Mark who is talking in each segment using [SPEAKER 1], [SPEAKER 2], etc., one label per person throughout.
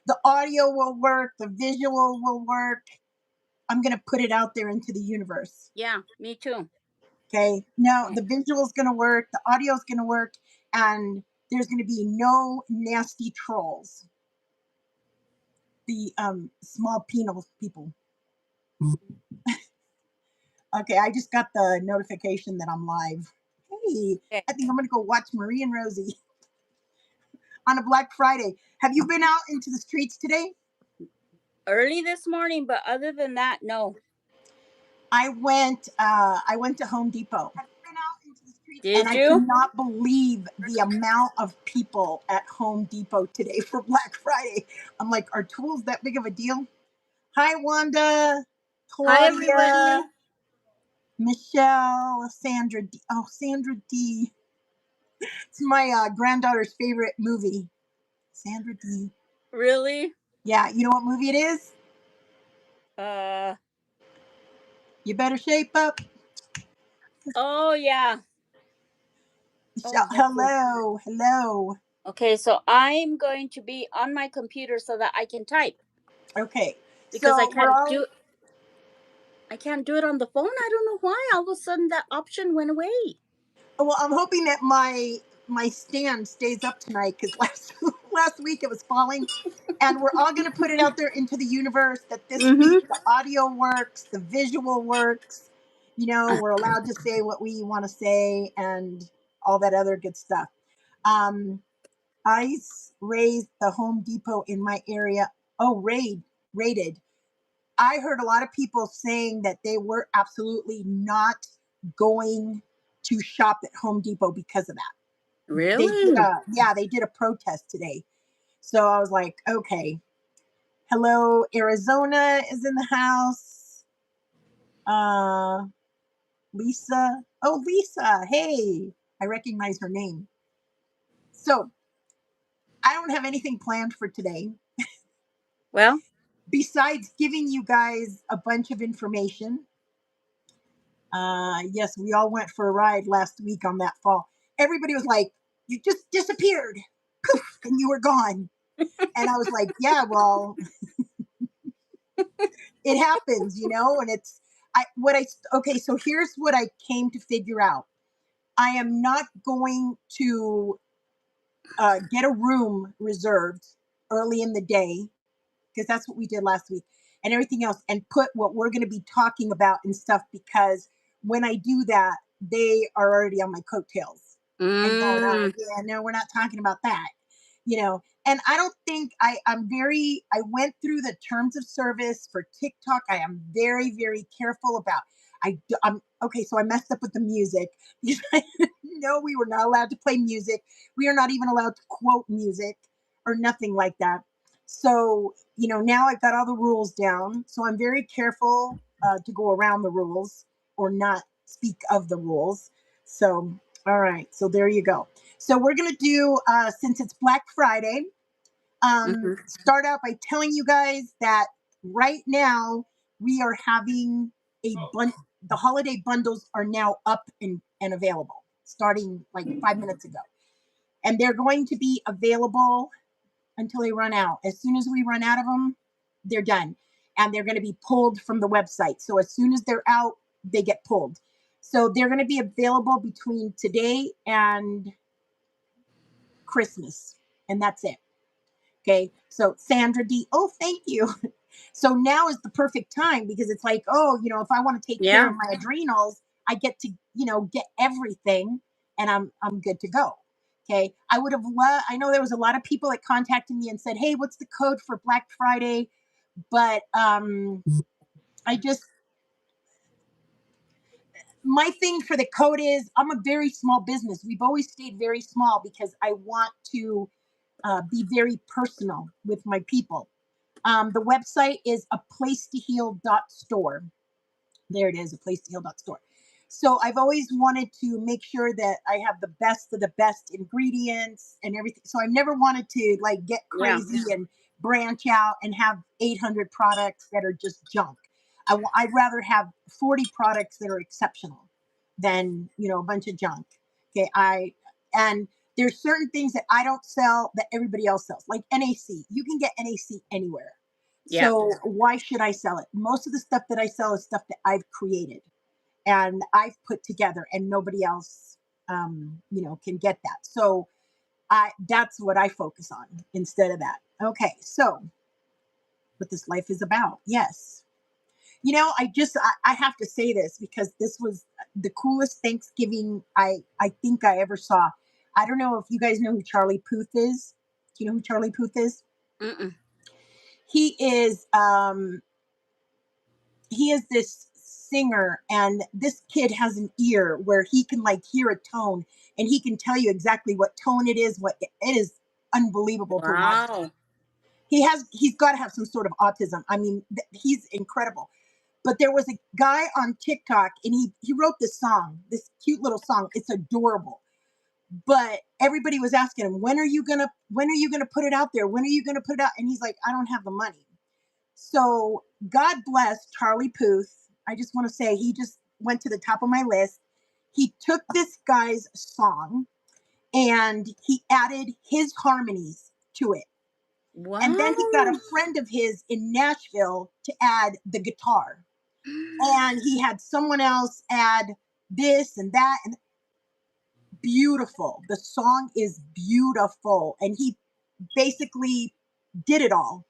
[SPEAKER 1] The audio will work, the visual will work. I'm going to put it out there into the universe.
[SPEAKER 2] Yeah, me too.
[SPEAKER 1] Okay. No,
[SPEAKER 2] Oh,
[SPEAKER 1] the visual is going to work, the audio is going to work, and there's going to be no nasty trolls. The small penal people. Okay, I just got the notification that I'm live. Hey,
[SPEAKER 2] okay.
[SPEAKER 1] I think I'm going to go watch Marie and Rosie on a Black Friday. Have you been out into the streets today?
[SPEAKER 2] Early this morning, but other than that, no.
[SPEAKER 1] I went to Home Depot. Have you been out into the streets? And
[SPEAKER 2] Did
[SPEAKER 1] I
[SPEAKER 2] you?
[SPEAKER 1] cannot believe the amount of people at Home Depot today for Black Friday. I'm like, are tools that big of a deal? Hi, Wanda,
[SPEAKER 2] Hi, everybody.
[SPEAKER 1] Claudia, Michelle, Sandra D. Oh, Sandra D. It's my granddaughter's favorite movie. Sandra D.
[SPEAKER 2] Really?
[SPEAKER 1] Yeah, you know what movie it is?
[SPEAKER 2] Uh.
[SPEAKER 1] You better shape up.
[SPEAKER 2] Oh yeah. Oh, that's good.
[SPEAKER 1] Hello, hello.
[SPEAKER 2] Okay, so I'm going to be on my computer so that I can type
[SPEAKER 1] Okay,
[SPEAKER 2] because
[SPEAKER 1] so we're all.
[SPEAKER 2] I can't do it on the phone. I don't know why. All of a sudden that option went away.
[SPEAKER 1] Well, I'm hoping that my stand stays up tonight because last week it was falling, and we're all going to put it out there into the universe that this week
[SPEAKER 2] Mm-hmm.
[SPEAKER 1] the audio works, the visual works. You know, we're allowed to say what we want to say and all that other good stuff. Um, ICE raised the Home Depot in my area. Oh, raided. I heard a lot of people saying that they were absolutely not going to shop at Home Depot because of that.
[SPEAKER 2] Really?
[SPEAKER 1] They did a protest today. So I was like, okay. Hello, Arizona is in the house. Uh Lisa. Oh, Lisa. Hey. I recognize her name. So I don't have anything planned for today
[SPEAKER 2] Well,
[SPEAKER 1] besides giving you guys a bunch of information. Yes, we all went for a ride last week on that fall. Everybody was like, "You just disappeared, poof, and you were gone." And I was like, "Yeah, well, it happens, you know." And it's I what I okay. So here's what I came to figure out. I am not going to get a room reserved early in the day because that's what we did last week and everything else, and put what we're going to be talking about and stuff because when I do that, they are already on my coattails and going, oh,
[SPEAKER 2] mm,
[SPEAKER 1] yeah, no, we're not talking about that, you know. And I don't think I went through the terms of service for TikTok. I am very, very careful about. I'm okay. So I messed up with the music because I didn't know we were not allowed to play music. We are not even allowed to quote music or nothing like that. So, now I've got all the rules down. So I'm very careful to go around the rules or not speak of the rules. So, all right. So there you go. So we're going to do, since it's Black Friday,
[SPEAKER 2] hmm
[SPEAKER 1] start out by telling you guys that right now we are having the holiday bundles are now up and available starting like 5 minutes ago. And they're going to be available until they run out. As soon as we run out of them, they're done. And they're going to be pulled from the website. So as soon as they're out, they get pulled. So they're going to be available between today and Christmas. And that's it. Okay. So Sandra D. Oh, thank you. So now is the perfect time because it's like, oh, if I want to take care
[SPEAKER 2] Yeah.
[SPEAKER 1] of my adrenals, I get to, get everything and I'm good to go. Okay. I know there was a lot of people that contacted me and said, hey, what's the code for Black Friday? But I just, my thing for the code is I'm a very small business. We've always stayed very small because I want to be very personal with my people. The website is a place to heal.store. There it is, a place to heal.store. So I've always wanted to make sure that I have the best of the best ingredients and everything. So I never wanted to like get
[SPEAKER 2] Yeah.
[SPEAKER 1] crazy and branch out and have 800 products that are just junk. I'd rather have 40 products that are exceptional than a bunch of junk. Okay, and There's certain things that I don't sell that everybody else sells, like NAC. You can get NAC anywhere.
[SPEAKER 2] Yeah.
[SPEAKER 1] So why should I sell it? Most of the stuff that I sell is stuff that I've created and I've put together, and nobody else, can get that. So that's what I focus on instead of that. Okay, so what this life is about. Yes. I have to say this because this was the coolest Thanksgiving I think I ever saw. I don't know if you guys know who Charlie Puth is. Do you know who Charlie Puth is?
[SPEAKER 2] Mm-mm.
[SPEAKER 1] He is this singer, and this kid has an ear where he can like hear a tone, and he can tell you exactly what tone it is. What it is unbelievable to watch.
[SPEAKER 2] Wow.
[SPEAKER 1] He's got to have some sort of autism. I mean, he's incredible. But there was a guy on TikTok, and he wrote this song, this cute little song. It's adorable. But everybody was asking him, when are you gonna put it out there? When are you gonna put it out? And he's like, I don't have the money. So God bless Charlie Puth. I just want to say he just went to the top of my list. He took this guy's song and he added his harmonies to it. And then he got
[SPEAKER 2] Wow.
[SPEAKER 1] a friend of his in Nashville to add the guitar. And he had someone else add this and that, and beautiful. The song is beautiful. And he basically did it all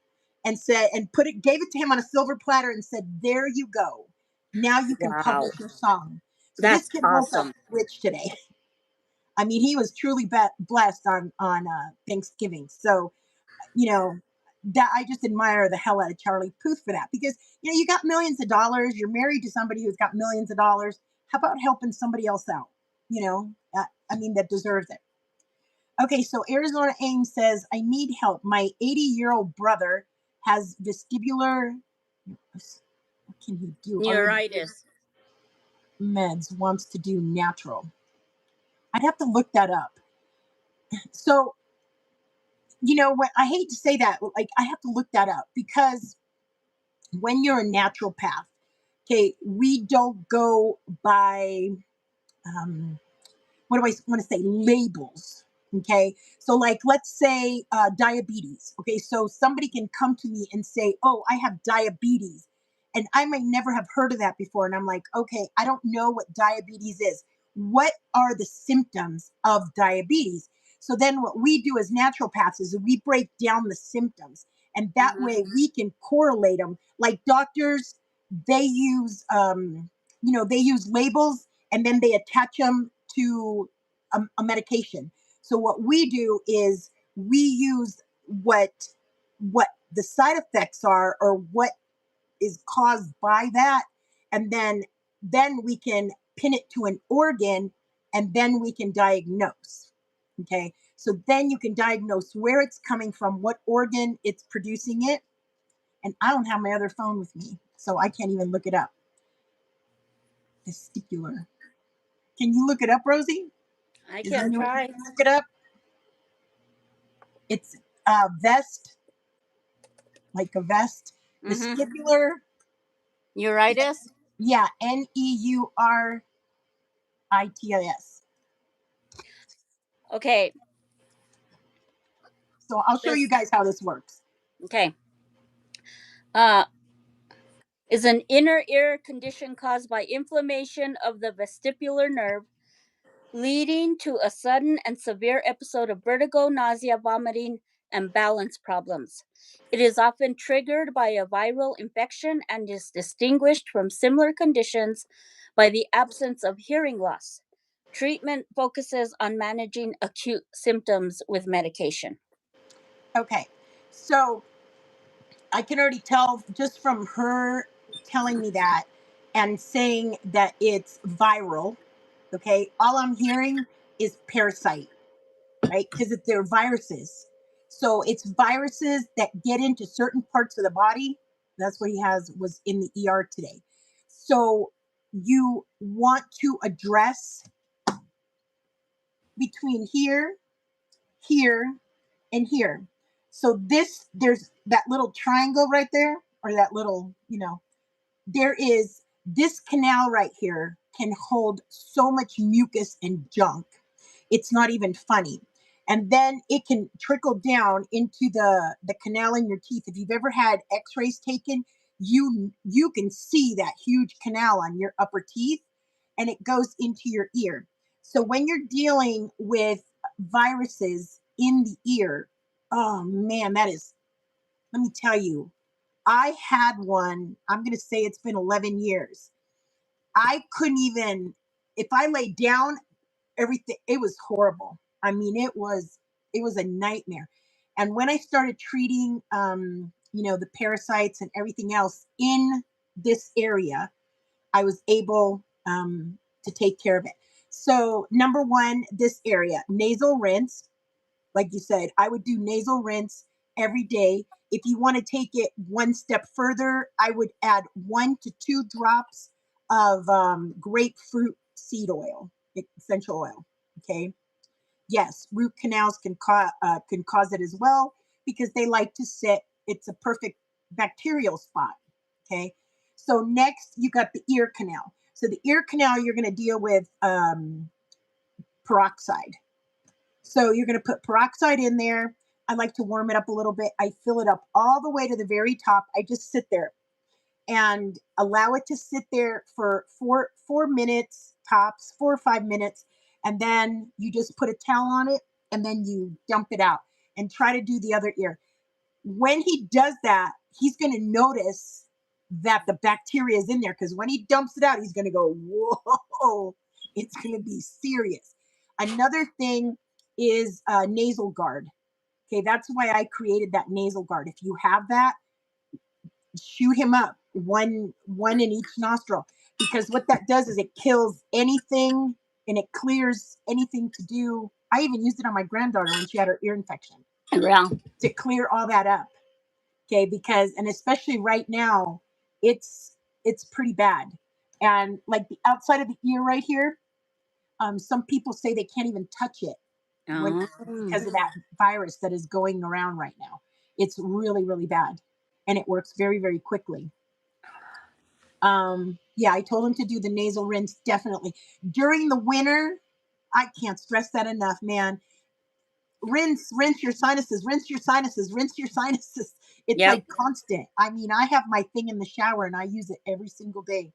[SPEAKER 1] and said, and gave it to him on a silver platter and said, there you go. Now you can
[SPEAKER 2] Wow.
[SPEAKER 1] publish your song. So this
[SPEAKER 2] That's
[SPEAKER 1] kid woke up
[SPEAKER 2] awesome.
[SPEAKER 1] rich today. I mean, he was truly blessed on Thanksgiving. So, that I just admire the hell out of Charlie Puth for that, because you got millions of dollars, you're married to somebody who's got millions of dollars. How about helping somebody else out? That deserves it. Okay, so Arizona Aim says, I need help. My 80-year-old brother has vestibular. What can he do? Already
[SPEAKER 2] Neuritis.
[SPEAKER 1] meds, wants to do natural. I'd have to look that up. So, what I hate to say that, like, I have to look that up because when you're a naturopath, okay, we don't go by, what do I want to say, labels. Okay, so like, let's say diabetes. Okay, so somebody can come to me and say, oh, I have diabetes, and I might never have heard of that before, and I'm like, okay, I don't know what diabetes is. What are the symptoms of diabetes? So then what we do as naturopaths is we break down the symptoms, and that
[SPEAKER 2] Mhm.
[SPEAKER 1] way we can correlate them. Like doctors, they use they use labels, and then they attach them to a medication. So what we do is we use what the side effects are, or what is caused by that, and then we can pin it to an organ, and then we can diagnose. Okay, so then you can diagnose where it's coming from, what organ it's producing it. And I don't have my other phone with me, so I can't even look it up. Vestibular. Can you look it up, Rosie?
[SPEAKER 2] I
[SPEAKER 1] Is there
[SPEAKER 2] can
[SPEAKER 1] any way you
[SPEAKER 2] try.
[SPEAKER 1] can look it up? It's vest, like a vest.
[SPEAKER 2] Mm-hmm.
[SPEAKER 1] Vestibular.
[SPEAKER 2] Neuritis.
[SPEAKER 1] Yeah, Neuritis.
[SPEAKER 2] Okay.
[SPEAKER 1] So I'll show you
[SPEAKER 2] This.
[SPEAKER 1] guys how this works.
[SPEAKER 2] Okay. Uh, is an inner ear condition caused by inflammation of the vestibular nerve, leading to a sudden and severe episode of vertigo, nausea, vomiting, and balance problems. It is often triggered by a viral infection and is distinguished from similar conditions by the absence of hearing loss. Treatment focuses on managing acute symptoms with medication.
[SPEAKER 1] Okay, so I can already tell just from her telling me that and saying that it's viral. Okay, all I'm hearing is parasite, right? Because they're viruses. So it's viruses that get into certain parts of the body. That's what was in the ER today. So you want to address between here, and here. So there's that little triangle right there, or that little, there is this canal right here can hold so much mucus and junk. It's not even funny. and then it can trickle down into the canal in your teeth. If you've ever had x-rays taken, you can see that huge canal on your upper teeth, and it goes into your ear. So when you're dealing with viruses in the ear, oh man, that is, let me tell you, I had one. I'm going to say it's been 11 years. I couldn't even, if I lay down, everything, it was horrible. I mean, it was a nightmare. And when I started treating the parasites and everything else in this area, I was able to take care of it. So number one, this area, nasal rinse. Like you said, I would do nasal rinse every day. If you want to take it one step further, I would add 1 to 2 drops of grapefruit seed oil, essential oil. Okay. Yes, root canals can cause it as well because they like to sit. It's a perfect bacterial spot. Okay. So next, you got the ear canal. So the ear canal, you're going to deal with peroxide. So you're going to put peroxide in there. I like to warm it up a little bit. I fill it up all the way to the very top. I just sit there and allow it to sit there for 4 minutes tops, 4 or 5 minutes, and then you just put a towel on it and then you dump it out and try to do the other ear. When he does that, he's going to notice that the bacteria is in there, because when he dumps it out, he's going to go, whoa, it's going to be serious. Another thing is nasal guard. Okay, that's why I created that nasal guard. If you have that, shoot him up, one in each nostril, because what that does is it kills anything and it clears anything to do. I even used it on my granddaughter when she had her ear infection
[SPEAKER 2] Yeah.
[SPEAKER 1] to clear all that up. Okay, because, and especially right now, it's pretty bad. And like the outside of the ear right here, some people say they can't even touch it when, because of that virus that is going around right now. It's really, really bad, and it works very, very quickly. Yeah, I told him to do the nasal rinse definitely during the winter. I can't stress that enough, man. Rinse your sinuses, rinse your sinuses, rinse your sinuses. It's
[SPEAKER 2] Yep.
[SPEAKER 1] like constant. I mean, I have my thing in the shower and I use it every single day.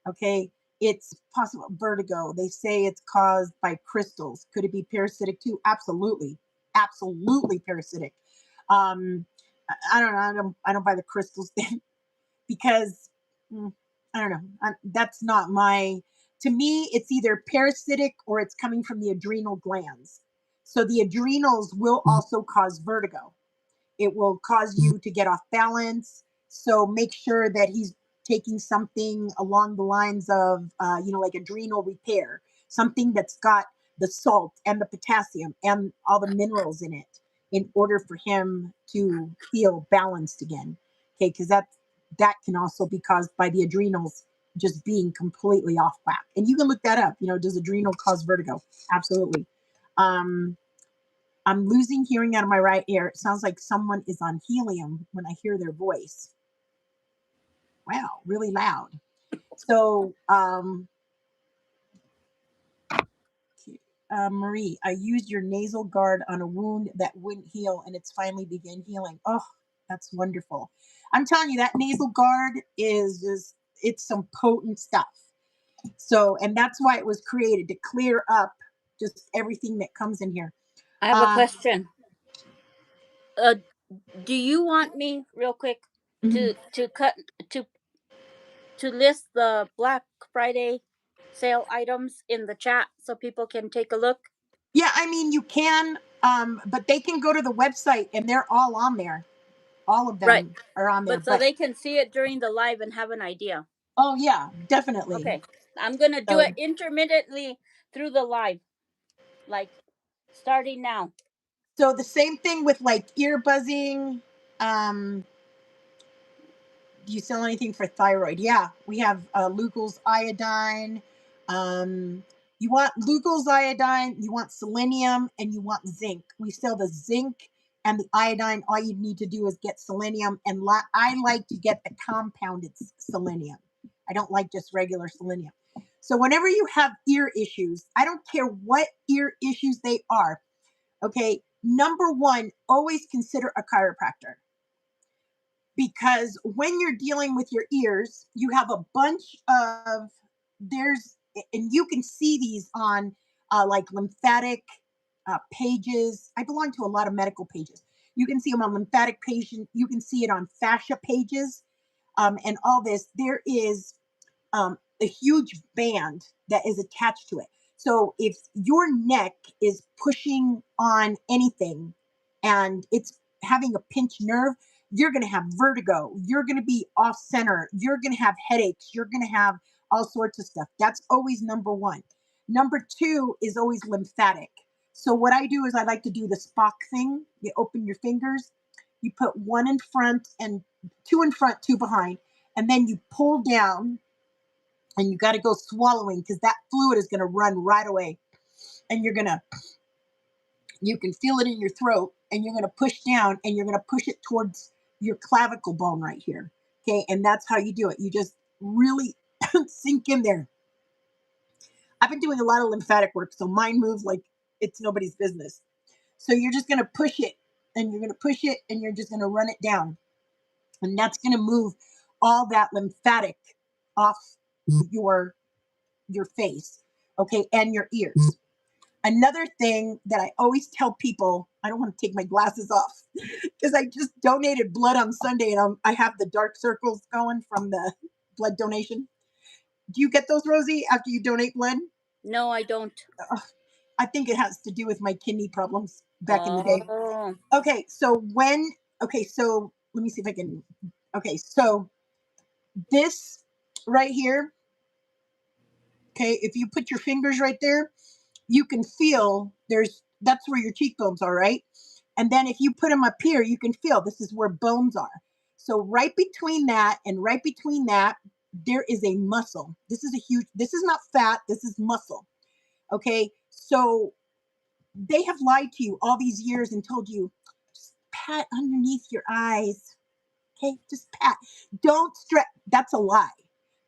[SPEAKER 1] Okay. It's possible vertigo. They say it's caused by crystals. Could it be parasitic too? Absolutely. Absolutely parasitic. Um, I don't know. I don't buy the crystals thing because I don't know. That's not my, to me, it's either parasitic or it's coming from the adrenal glands. So the adrenals will also cause vertigo. It will cause you to get off balance. So make sure that he's taking something along the lines of, like adrenal repair, something that's got the salt and the potassium and all the minerals in it in order for him to feel balanced again. Okay, because that can also be caused by the adrenals just being completely off whack. And you can look that up. Does adrenal cause vertigo? Absolutely. Um, I'm losing hearing out of my right ear. It sounds like someone is on helium when I hear their voice. Wow, really loud. So, Marie, I used your nasal guard on a wound that wouldn't heal, and it's finally began healing. Oh, that's wonderful. I'm telling you, that nasal guard is it's some potent stuff. So, and that's why it was created, to clear up just everything that comes in here.
[SPEAKER 2] I have a question. Do you want me real quick
[SPEAKER 1] Mhm.
[SPEAKER 2] to cut to to list the Black Friday sale items in the chat so people can take a look?
[SPEAKER 1] Yeah, I mean, you can, but they can go to the website and they're all on there. All of
[SPEAKER 2] Right.
[SPEAKER 1] them are on there.
[SPEAKER 2] But so
[SPEAKER 1] But
[SPEAKER 2] they can see it during the live and have an idea.
[SPEAKER 1] oh yeah, definitely.
[SPEAKER 2] Okay. I'm going to do it
[SPEAKER 1] So
[SPEAKER 2] intermittently through the live, like starting now.
[SPEAKER 1] so the same thing with like ear buzzing. Um, do you sell anything for thyroid? Yeah, we have Lugol's iodine. Um, you want Lugol's iodine, you want selenium, and you want zinc. We sell the zinc and the iodine. All you need to do is get selenium, and I like to get the compounded selenium. I don't like just regular selenium. So whenever you have ear issues, I don't care what ear issues they are, Okay. Number one, always consider a chiropractor, because when you're dealing with your ears, you have a bunch of there's and you can see these on like lymphatic pages. I belong to a lot of medical pages. You can see them on lymphatic patient. You can see it on fascia pages, and all this. There is a huge band that is attached to it. So if your neck is pushing on anything and it's having a pinched nerve, you're going to have vertigo. You're going to be off center. You're going to have headaches. You're going to have all sorts of stuff. That's always number one. Number two is always lymphatic. So what I do is I like to do the Spock thing. You open your fingers, you put one in front and two in front, two behind, and then you pull down, and you got to go swallowing because that fluid is going to run right away. And you can feel it in your throat, and you're going to push down, and you're going to push it towards your clavicle bone right here. Okay. And that's how you do it. You just really sink in there. I've been doing a lot of lymphatic work, so mine moves like it's nobody's business. So you're just going to push it, and you're going to push it, and you're just going to run it down. And that's going to move all that lymphatic off your face, okay, and your ears. Another thing that I always tell people, I don't want to take my glasses off because I just donated blood on Sunday, and I have the dark circles going from the blood donation. Do you get those, Rosie, after you donate blood?
[SPEAKER 2] No, I don't.
[SPEAKER 1] I think it has to do with my kidney problems back in the day.
[SPEAKER 2] Oh.
[SPEAKER 1] Okay, so let me see if I can. Okay, so this right here, okay, if you put your fingers right there, you can feel that's where your cheekbones are, right? And then if you put them up here, you can feel this is where bones are. So right between that and right between that, there is a muscle. This is not fat, this is muscle. Okay. So they have lied to you all these years and told you, just pat underneath your eyes. Okay. Just pat. Don't stretch. That's a lie.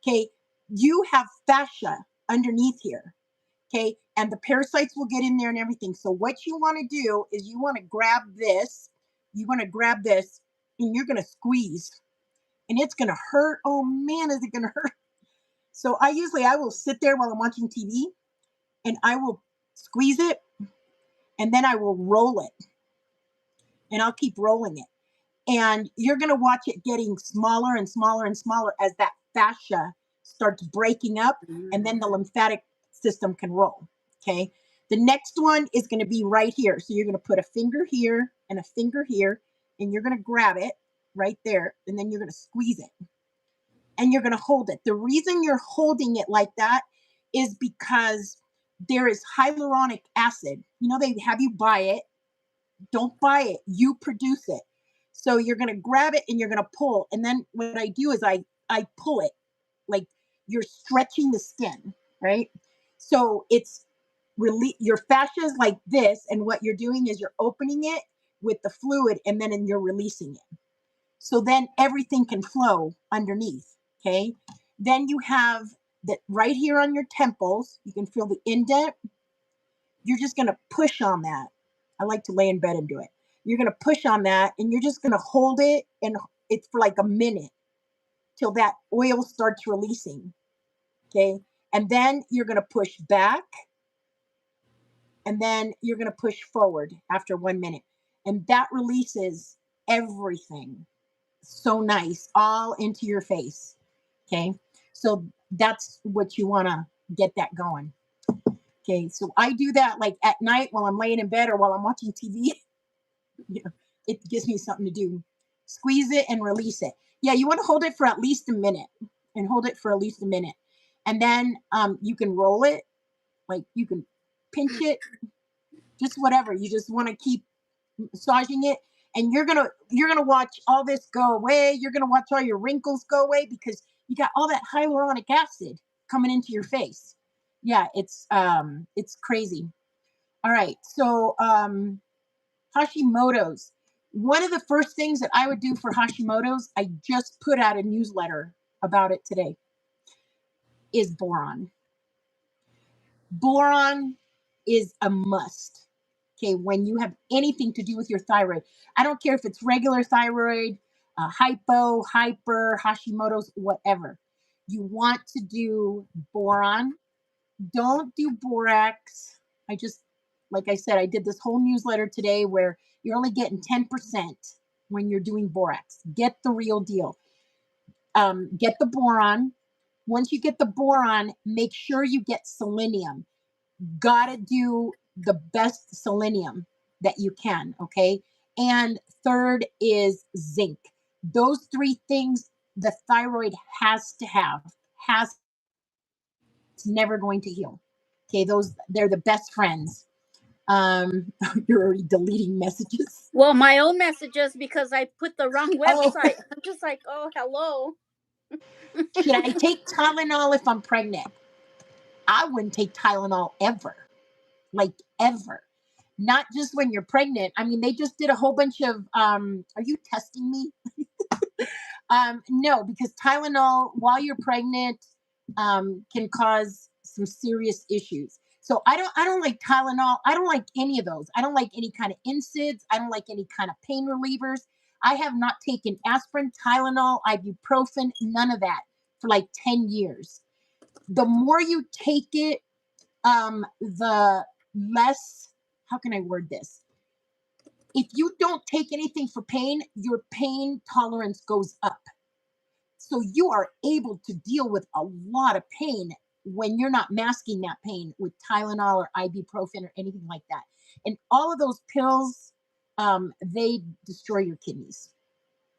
[SPEAKER 1] Okay. You have fascia underneath here. Okay. And the parasites will get in there and everything. So what you want to do is you want to grab this. You want to grab this and you're going to squeeze. And it's going to hurt. Oh man, is it going to hurt? So I will sit there while I'm watching TV and I will squeeze it and then I will roll it. And I'll keep rolling it. And you're going to watch it getting smaller and smaller and smaller as that fascia starts breaking up, and then the lymphatic system can roll. Okay. The next one is going to be right here. So you're going to put a finger here and a finger here, and you're going to grab it right there, and then you're going to squeeze it and you're going to hold it. The reason you're holding it like that is because there is hyaluronic acid. You know, they have you buy it. Don't buy it. You produce it. So you're going to grab it and you're going to pull. And then what I do is I pull it like you're stretching the skin, right? So it's really your fascia is like this. And what you're doing is you're opening it with the fluid and then you're releasing it. So then everything can flow underneath. Okay. Then you have that right here on your temples. You can feel the indent. You're just going to push on that. I like to lay in bed and do it. You're going to push on that and you're just going to hold it, and it's for like a minute till that oil starts releasing. Okay. And then you're going to push back, and then you're going to push forward after 1 minute. And that releases everything so nice all into your face. Okay. So that's what you want to get that going. Okay. So I do that like at night while I'm laying in bed or while I'm watching TV. Yeah, it gives me something to do. Squeeze it and release it. Yeah, you want to hold it for at least a minute, and hold it for at least a minute. And then you can roll it, like you can pinch it, just whatever. You just want to keep massaging it, and you're gonna watch all this go away. You're gonna watch all your wrinkles go away because you got all that hyaluronic acid coming into your face. Yeah, it's crazy. All right, so Hashimoto's. One of the first things that I would do for Hashimoto's, I just put out a newsletter about it today, is boron. Boron is a must. Okay, when you have anything to do with your thyroid, I don't care if it's regular thyroid, hypo, hyper, Hashimoto's, whatever. You want to do boron. Don't do borax. I just, like I said, I did this whole newsletter today where you're only getting 10% when you're doing borax. Get the real deal. Get the boron. Once you get the boron, make sure you get selenium. Gotta do the best selenium that you can, okay? And third is zinc. Those three things the thyroid has to have, has it's never going to heal. Okay, those they're the best friends. You're already deleting messages.
[SPEAKER 2] Well, my own messages because I put the wrong
[SPEAKER 1] Oh,
[SPEAKER 2] website. I'm just like, oh, hello.
[SPEAKER 1] should I take Tylenol if I'm pregnant? I wouldn't take Tylenol ever. Like ever. Not just when you're pregnant. I mean, they just did a whole bunch of are you testing me? No, because Tylenol while you're pregnant can cause some serious issues. So I don't like Tylenol. I don't like any of those. I don't like any kind of NSAIDs. I don't like any kind of pain relievers. I have not taken aspirin, Tylenol, ibuprofen, none of that for like 10 years. The more you take it, the less, how can I word this? If you don't take anything for pain, your pain tolerance goes up. So you are able to deal with a lot of pain when you're not masking that pain with Tylenol or ibuprofen or anything like that. And all of those pills, they destroy your kidneys.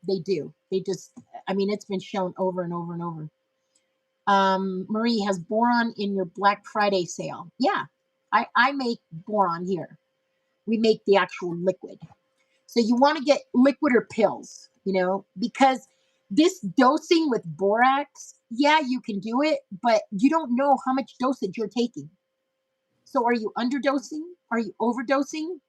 [SPEAKER 1] They do. They just, I mean, it's been shown over and over and over. Marie has boron in your Black Friday sale. Yeah, I make boron here. We make the actual liquid. So you want to get liquid or pills, because this dosing with borax, yeah, you can do it, but you don't know how much dosage you're taking. So are you underdosing? Are you overdosing?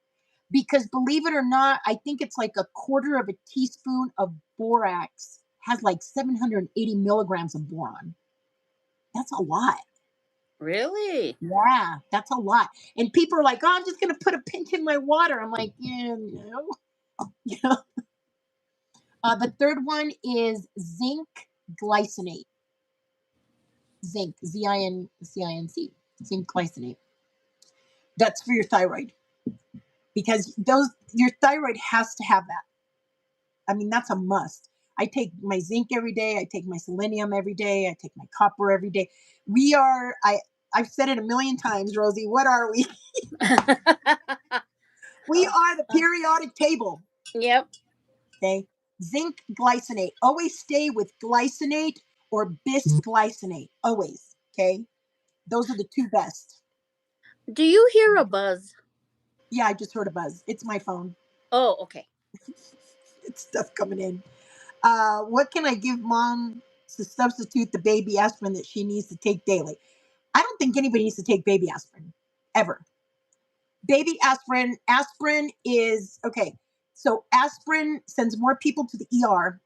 [SPEAKER 1] Because believe it or not, I think it's like a quarter of a teaspoon of borax has like 780 milligrams of boron. That's a lot.
[SPEAKER 2] Really?
[SPEAKER 1] Yeah, that's a lot. And people are like, "Oh, I'm just gonna put a pinch in my water." I'm like, "Yeah, no." You know? The third one is zinc glycinate. Zinc, Z-I-N-C, zinc glycinate. That's for your thyroid because your thyroid has to have that. I mean, that's a must. I take my zinc every day. I take my selenium every day. I take my copper every day. We are. I've said it a million times, Rosie. What are we? We are the periodic table.
[SPEAKER 2] Yep.
[SPEAKER 1] Okay. Zinc glycinate. Always stay with glycinate or bisglycinate. Always. Okay. Those are the two best.
[SPEAKER 2] Do you hear a buzz?
[SPEAKER 1] Yeah, I just heard a buzz. It's my phone.
[SPEAKER 2] Oh, okay.
[SPEAKER 1] It's stuff coming in. What can I give mom to substitute the baby aspirin that she needs to take daily? I don't think anybody needs to take baby aspirin ever. Baby aspirin is okay. So aspirin sends more people to the ER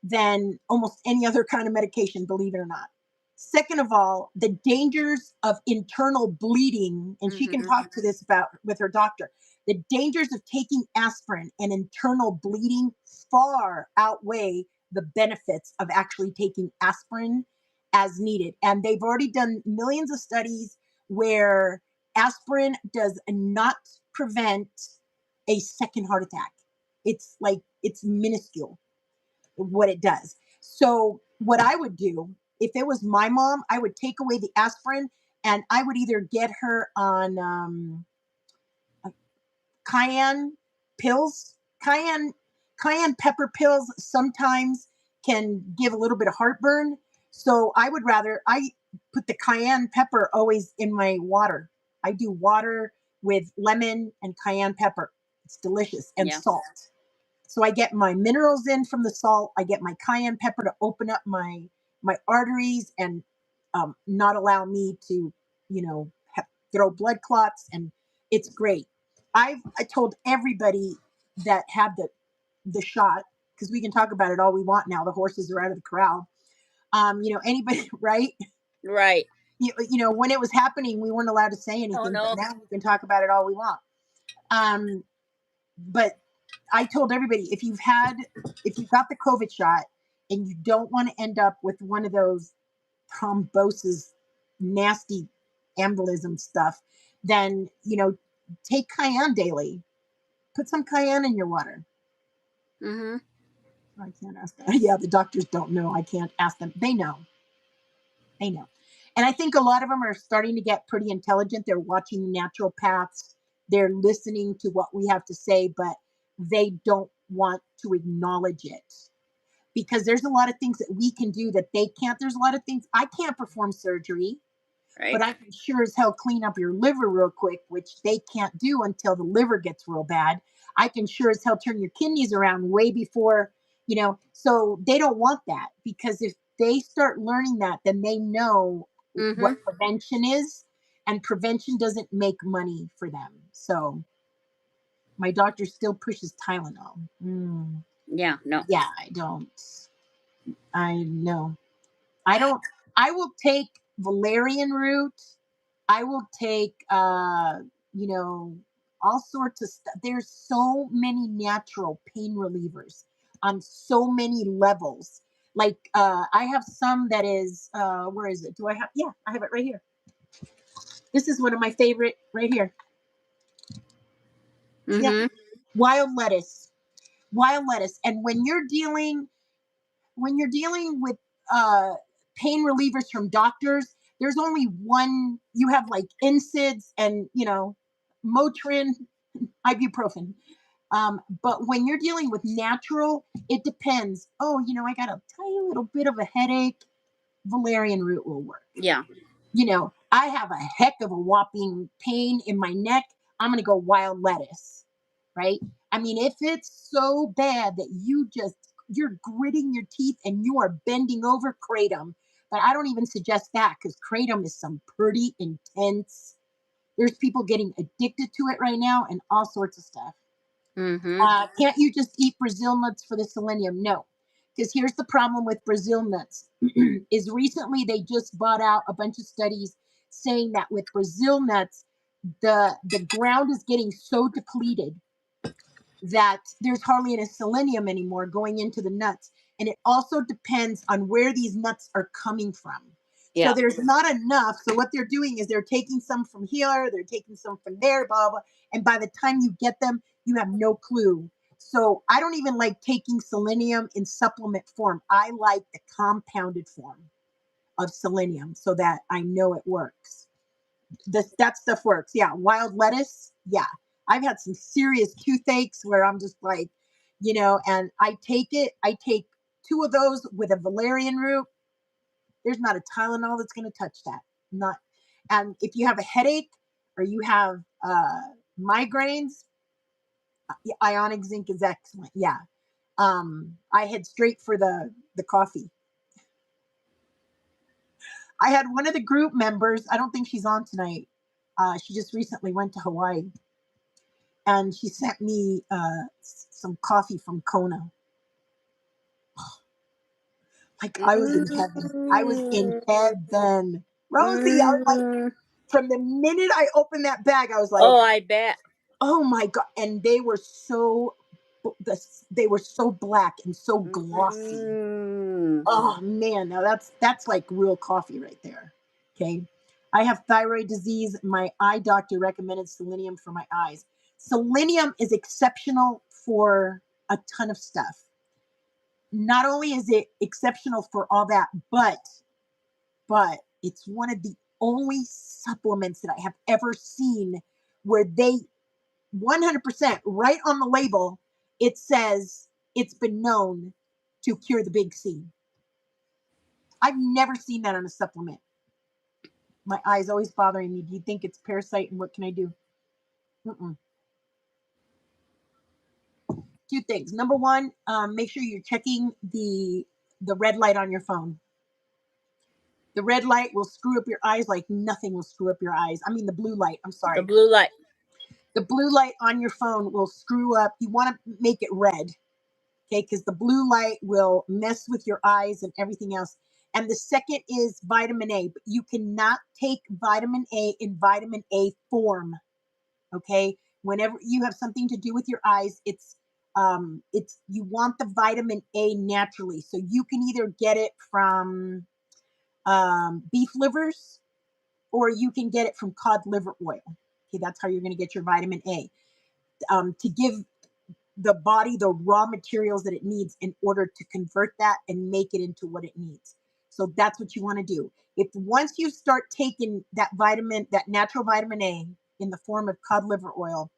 [SPEAKER 1] than almost any other kind of medication, believe it or not. Second of all, the dangers of internal bleeding, and she can
[SPEAKER 2] Hmm.
[SPEAKER 1] talk to this about with her doctor. The dangers of taking aspirin and internal bleeding far outweigh the benefits of actually taking aspirin as needed. And they've already done millions of studies where aspirin does not prevent a second heart attack. It's like it's minuscule what it does. So what I would do if it was my mom, I would take away the aspirin and I would either get her on cayenne pills. Cayenne pepper pills sometimes can give a little bit of heartburn. So I put the cayenne pepper always in my water. I do water with lemon and cayenne pepper. It's delicious and
[SPEAKER 2] Yeah.
[SPEAKER 1] salt. So I get my minerals in from the salt. I get my cayenne pepper to open up my arteries and not allow me to, throw blood clots. And it's great. I told everybody that had the shot because we can talk about it all we want now. The horses are out of the corral. Anybody, right?
[SPEAKER 2] Right.
[SPEAKER 1] When it was happening, we weren't allowed to say
[SPEAKER 2] Oh
[SPEAKER 1] anything, but
[SPEAKER 2] no.
[SPEAKER 1] now we can talk about it all we want. But I told everybody, if you've got the COVID shot and you don't want to end up with one of those thrombosis, nasty embolism stuff, then, take cayenne daily. Put some cayenne in your water.
[SPEAKER 2] Mm-hmm.
[SPEAKER 1] I can't ask that. Yeah, the doctors don't know. I can't ask them. They know. They know. And I think a lot of them are starting to get pretty intelligent. They're watching naturopaths. They're listening to what we have to say, but they don't want to acknowledge it because there's a lot of things that we can do that they can't. There's a lot of things I can't perform surgery, but
[SPEAKER 2] Right.
[SPEAKER 1] I can sure as hell clean up your liver real quick, which they can't do until the liver gets real bad. I can sure as hell turn your kidneys around way before, so they don't want that because if they start learning that, then they know
[SPEAKER 2] Mm-hmm.
[SPEAKER 1] what prevention is, and prevention doesn't make money for them. So my doctor still pushes Tylenol.
[SPEAKER 2] Yeah. No.
[SPEAKER 1] Yeah, I don't. I know. I don't. I will take valerian root. I will take, all sorts of stuff. There's so many natural pain relievers on so many levels. Like, I have some that is, where is it? Do I have? Yeah, I have it right here. This is one of my favorite right here. Yeah,
[SPEAKER 2] Mm-hmm.
[SPEAKER 1] wild lettuce. Wild lettuce. And when you're dealing with uh, pain relievers from doctors, there's only one. You have like NSAIDs and Motrin, ibuprofen. But when you're dealing with natural, it depends. Oh, I got a tiny little bit of a headache. Valerian root will work.
[SPEAKER 2] Yeah.
[SPEAKER 1] I have a heck of a whopping pain in my neck. I'm going to go wild lettuce, right? I mean, if it's so bad that you're gritting your teeth and you are bending over, kratom. But I don't even suggest that because kratom is some pretty intense. There's people getting addicted to it right now and all sorts of stuff.
[SPEAKER 2] Mm-hmm.
[SPEAKER 1] Can't you just eat Brazil nuts for the selenium? No, because here's the problem with Brazil nuts: is recently they just bought out a bunch of studies saying that with Brazil nuts, the ground is getting so depleted that there's hardly any selenium anymore going into the nuts. And it also depends on where these nuts are coming from. So
[SPEAKER 2] Yeah.
[SPEAKER 1] there's not enough. So what they're doing is they're taking some from here, they're taking some from there, blah, blah. And by the time you get them, you have no clue. So I don't even like taking selenium in supplement form. I like the compounded form of selenium so that I know it works. That stuff works. Yeah, wild lettuce. Yeah, I've had some serious toothaches where I'm just like, and I take it. I take two of those with a valerian root. There's not a Tylenol that's going to touch that. Not. And if you have a headache or you have migraines, ionic zinc is excellent. Yeah. I head straight for the coffee. I had one of the group members. I don't think she's on tonight. She just recently went to Hawaii, and she sent me some coffee from Kona. Like I was in heaven. I was in heaven. Rosie, I was like,
[SPEAKER 2] Mm.
[SPEAKER 1] from the minute I opened that bag, I was like,
[SPEAKER 2] Oh, I bet.
[SPEAKER 1] oh my God. And they were so black and so glossy.
[SPEAKER 2] Mm.
[SPEAKER 1] Oh man, now that's like real coffee right there. Okay. I have thyroid disease. My eye doctor recommended selenium for my eyes. Selenium is exceptional for a ton of stuff. Not only is it exceptional for all that, but it's one of the only supplements that I have ever seen where they 100% right on the label it says it's been known to cure the big C. I've never seen that on a supplement. My eye's always bothering me. Do you think it's parasite and what can I do? Mm-mm. Two things. Number one, make sure you're checking the red light on your phone. The red light will screw up your eyes like nothing will screw up your eyes. I mean, the blue light. I'm
[SPEAKER 2] The
[SPEAKER 1] sorry.
[SPEAKER 2] blue light.
[SPEAKER 1] The blue light on your phone will screw up. You want to make it red, okay? Because the blue light will mess with your eyes and everything else. And the second is vitamin A, but you cannot take vitamin A in vitamin A form, okay? Whenever you have something to do with your eyes, it's you want the vitamin A naturally. So you can either get it from beef livers or you can get it from cod liver oil. Okay, that's how you're going to get your vitamin A to give the body the raw materials that it needs in order to convert that and make it into what it needs. So that's what you want to do. If once you start taking that vitamin, that natural vitamin A in the form of cod liver oil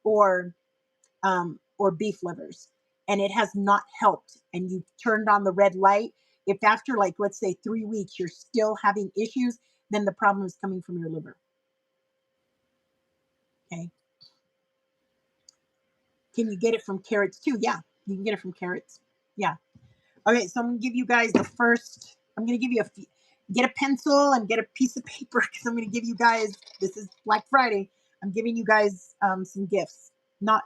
[SPEAKER 1] or beef livers, and it has not helped, and you've turned on the red light, if after like let's say 3 weeks you're still having issues, then the problem is coming from your liver. Okay. Can you get it from carrots too? Yeah, you can get it from carrots. Yeah. Okay, so I'm gonna give you guys the first. I'm gonna give you get a pencil and get a piece of paper because I'm gonna give you guys. This is Black Friday. I'm giving you guys some gifts, not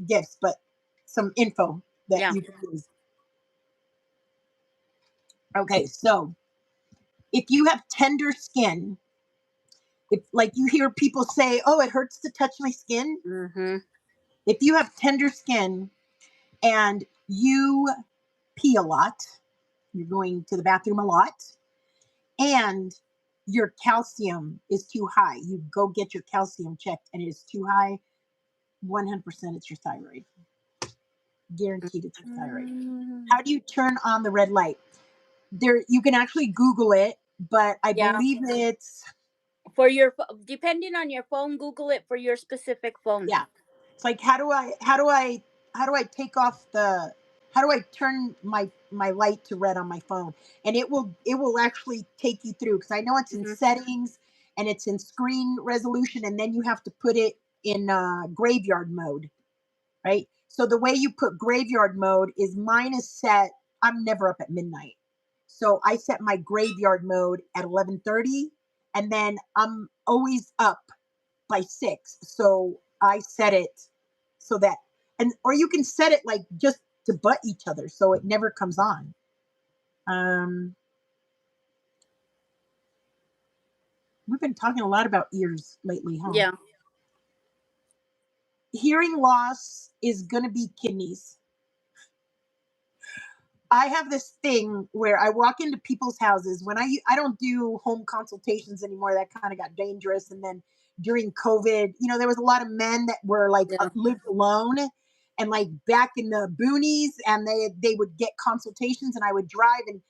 [SPEAKER 1] gifts, but some info that
[SPEAKER 2] Yeah.
[SPEAKER 1] you can use. Okay, so if you have tender skin, if like you hear people say, "Oh, it hurts to touch my skin,"
[SPEAKER 2] Mm-hmm.
[SPEAKER 1] if you have tender skin and you pee a lot, you're going to the bathroom a lot, and your calcium is too high, you go get your calcium checked and it is too high, 100% it's your thyroid. Guaranteed it's your thyroid.
[SPEAKER 2] Mm.
[SPEAKER 1] How do you turn on the red light? There, you can actually Google it, but I
[SPEAKER 2] Yeah.
[SPEAKER 1] believe it's,
[SPEAKER 2] For your depending on your phone, Google it for your specific phone.
[SPEAKER 1] yeah. It's like how do I take off the how do I turn my light to red on my phone? And it will actually take you through because I know it's in
[SPEAKER 2] Mm-hmm.
[SPEAKER 1] settings and it's in screen resolution, and then you have to put it in graveyard mode, right? So the way you put graveyard mode is mine is set. I'm never up at midnight, so I set my graveyard mode at 11:30, and then I'm always up by 6. So I set it so that, and or you can set it like just to butt each other so it never comes on. Um, we've been talking a lot about ears lately, huh?
[SPEAKER 2] Yeah.
[SPEAKER 1] Hearing loss is going to be kidneys. I have this thing where I walk into people's houses when I don't do home consultations anymore. That kind of got dangerous. And then during COVID, there was a lot of men that were like
[SPEAKER 2] Yeah.
[SPEAKER 1] lived alone and like back in the boonies, and they would get consultations, and I would drive. And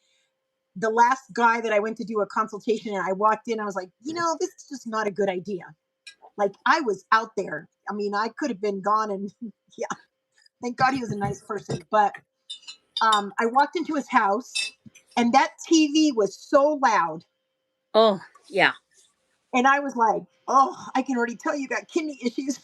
[SPEAKER 1] the last guy that I went to do a consultation, and I walked in, I was like, this is just not a good idea. Like I was out there. I mean, I could have been gone, and yeah, thank God he was a nice person, but I walked into his house, and that TV was so loud,
[SPEAKER 2] Oh, yeah.
[SPEAKER 1] and I was like, "Oh, I can already tell you got kidney issues."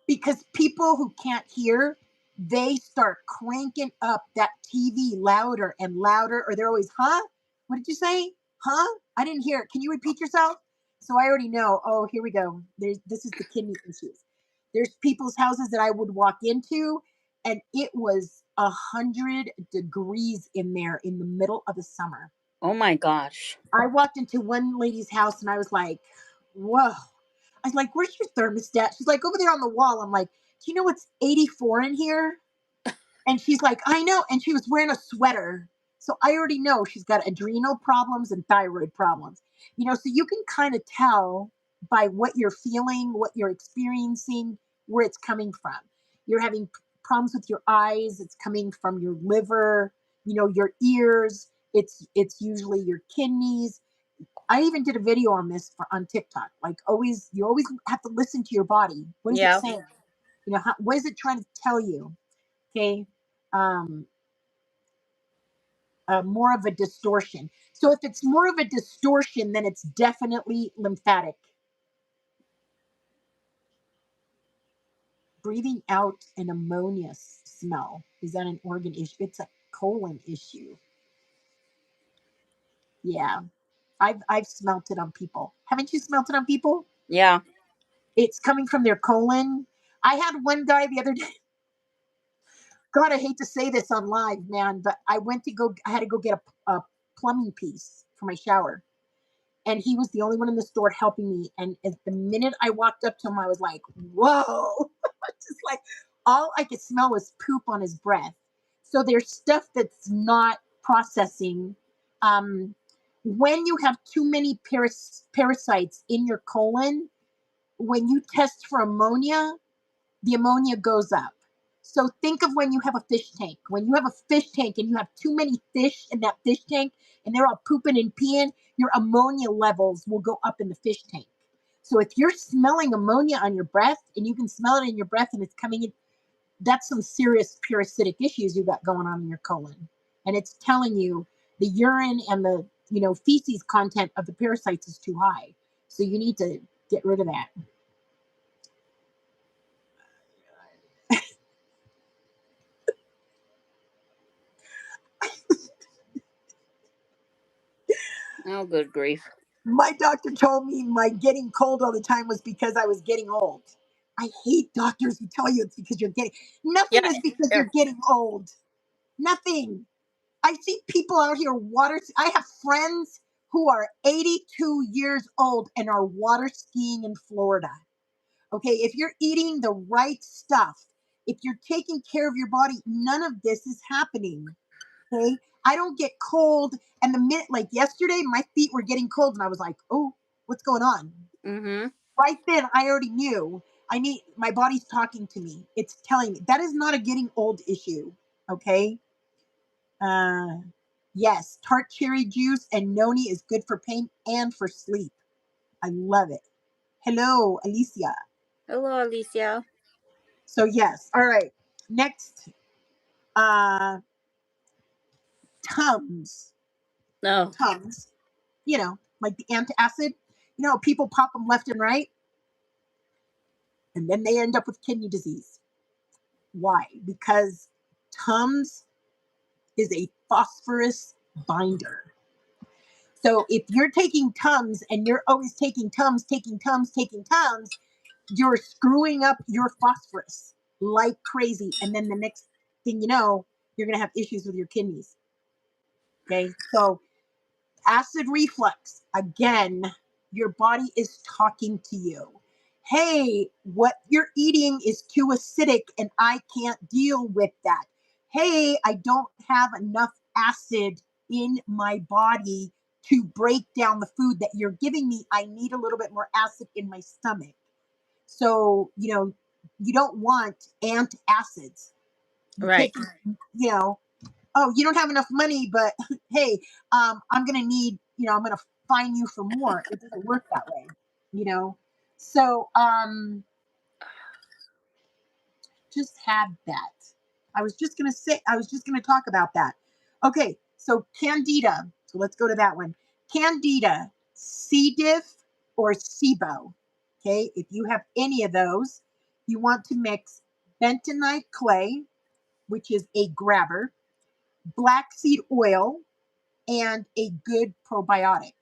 [SPEAKER 1] Because people who can't hear, they start cranking up that TV louder and louder, or they're always, "Huh? What did you say? Huh? I didn't hear. Can you repeat yourself?" So I already know. Oh, here we go. This is the kidney issues. There's people's houses that I would walk into, and it was 100 degrees in there in the middle of the summer.
[SPEAKER 2] Oh my gosh.
[SPEAKER 1] I walked into one lady's house and I was like, whoa. I was like, where's your thermostat? She's like, over there on the wall. I'm like, do you know it's 84 in here? And she's like, I know. And she was wearing a sweater. So I already know she's got adrenal problems and thyroid problems. So you can kind of tell by what you're feeling, what you're experiencing, where it's coming from. You're having problems with your eyes, it's coming from your liver, your ears, it's usually your kidneys. I even did a video on this on TikTok. Like you always have to listen to your body. What is it
[SPEAKER 2] Yeah.
[SPEAKER 1] saying? What is it trying to tell you? Okay. Um, more of a distortion. So if it's more of a distortion, then it's definitely lymphatic. Breathing out an ammonia smell, is that an organ issue? It's a colon issue. Yeah, I've smelt it on people. Haven't you smelt it on people?
[SPEAKER 2] Yeah.
[SPEAKER 1] It's coming from their colon. I had one guy the other day. God, I hate to say this on live, man, but I had to go get a plumbing piece for my shower. and he was the only one in the store helping me. And at the minute I walked up to him, I was like, whoa. Just like all I could smell was poop on his breath. So there's stuff that's not processing. Um, when you have too many parasites in your colon, when you test for ammonia, the ammonia goes up. So think of when you have a fish tank. When you have a fish tank and you have too many fish in that fish tank and they're all pooping and peeing, your ammonia levels will go up in the fish tank. So if you're smelling ammonia on your breath and you can smell it in your breath and it's coming in, that's some serious parasitic issues you got going on in your colon. And it's telling you the urine and the feces content of the parasites is too high. So you need to get rid of that.
[SPEAKER 2] Oh, good grief.
[SPEAKER 1] My doctor told me my getting cold all the time was because I was getting old. I hate doctors who tell you it's because you're getting.
[SPEAKER 2] Yeah,
[SPEAKER 1] Nothing is because you're
[SPEAKER 2] there.
[SPEAKER 1] getting old. Nothing. I see people out here I have friends who are 82 years old and are water skiing in Florida. Okay, if you're eating the right stuff, if you're taking care of your body, none of this is happening. Okay. I don't get cold. And the minute, like yesterday, my feet were getting cold and I was like, oh, what's going on?
[SPEAKER 2] Mm-hmm.
[SPEAKER 1] Right then, I already knew my body's talking to me. It's telling me that is not a getting old issue. Okay. Uh, yes, tart cherry juice and noni is good for pain and for sleep. I love it. Hello, Alicia.
[SPEAKER 2] Hello, Alicia.
[SPEAKER 1] So, yes. All right. Next, uh, Tums.
[SPEAKER 2] No.
[SPEAKER 1] Tums. Like the antacid. People pop them left and right, and then they end up with kidney disease. Why? Because Tums is a phosphorus binder. So if you're taking Tums and you're always taking Tums, you're screwing up your phosphorus like crazy. And then the next thing you know, you're going to have issues with your kidneys. Okay. So acid reflux, again, your body is talking to you. Hey, what you're eating is too acidic and I can't deal with that. Hey, I don't have enough acid in my body to break down the food that you're giving me. I need a little bit more acid in my stomach. So, you don't want antacids. You
[SPEAKER 2] Right.
[SPEAKER 1] take, oh, you don't have enough money, but hey, I'm going to need, I'm going to fine you for more. It doesn't work that way, you know? So, just have that. I was just going to talk about that. Okay. So Candida. So let's go to that one. Candida, C. diff or SIBO. Okay. If you have any of those, you want to mix bentonite clay, which is a grabber, black seed oil, and a good probiotic.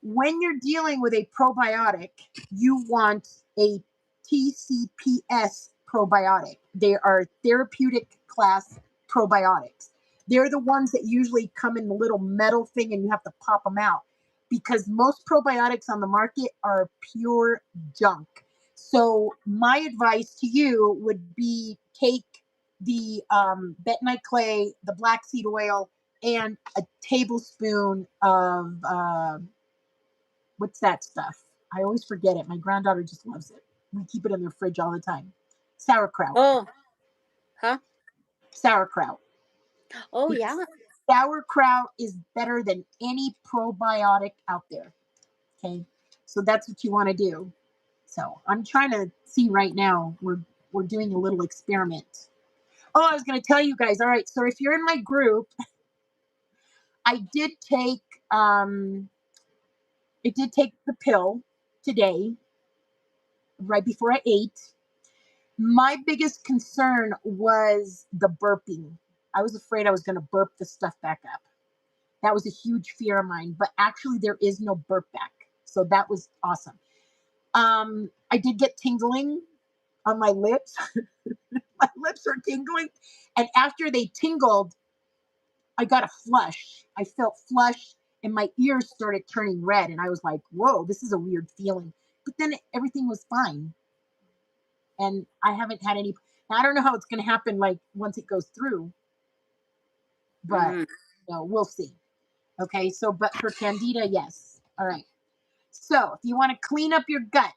[SPEAKER 1] When you're dealing with a probiotic, you want a TCPS probiotic. They are therapeutic class probiotics. They're the ones that usually come in the little metal thing and you have to pop them out because most probiotics on the market are pure junk. So my advice to you would be take the bentonite clay, the black seed oil, and a tablespoon of what's that stuff? I always forget it. My granddaughter just loves it. We keep it in the fridge all the time. Sauerkraut.
[SPEAKER 2] Oh, huh?
[SPEAKER 1] Sauerkraut.
[SPEAKER 2] Oh,
[SPEAKER 1] Because
[SPEAKER 2] yeah.
[SPEAKER 1] sauerkraut is better than any probiotic out there. Okay. So that's what you want to do. So I'm trying to see right now. We're doing a little experiment. Oh, I was going to tell you guys. All right. So if you're in my group, I did take um the pill today, right before I ate. My biggest concern was the burping. I was afraid I was going to burp the stuff back up. That was a huge fear of mine, but actually there is no burp back. So that was awesome. I did get tingling on my lips. My lips are tingling. And after they tingled, I got a flush. I felt flush and my ears started turning red, and I was like, whoa, this is a weird feeling. But then everything was fine, and I haven't had any. I don't know how it's going to happen like once it goes through, but
[SPEAKER 2] Mm.
[SPEAKER 1] we'll see. Okay, so but for candida, yes. All right. So if you want to clean up your gut,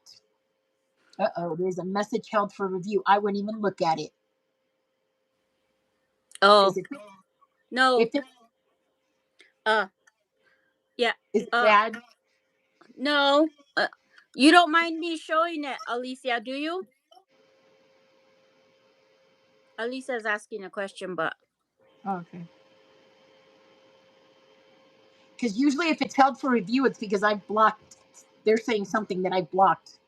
[SPEAKER 1] there's a message held for review. I wouldn't even look at it
[SPEAKER 2] Oh
[SPEAKER 1] because
[SPEAKER 2] no.
[SPEAKER 1] if it
[SPEAKER 2] Yeah.
[SPEAKER 1] is
[SPEAKER 2] Uh.
[SPEAKER 1] bad,
[SPEAKER 2] No. You don't mind me showing it, Alicia, do you? Alicia's asking a question, but
[SPEAKER 1] okay. Because usually if it's held for review, it's because I've blocked. They're saying something that I blocked.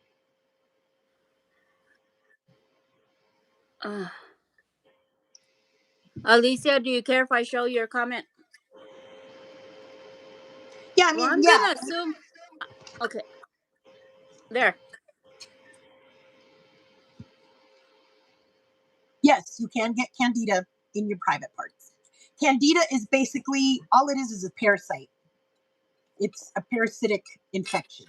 [SPEAKER 2] Alicia, do you care if I show your comment?
[SPEAKER 1] Yeah, I
[SPEAKER 2] Well,
[SPEAKER 1] mean,
[SPEAKER 2] I'm
[SPEAKER 1] yeah.
[SPEAKER 2] gonna assume. Okay. There.
[SPEAKER 1] Yes, you can get candida in your private parts. Candida is basically all it is a parasite. It's a parasitic infection.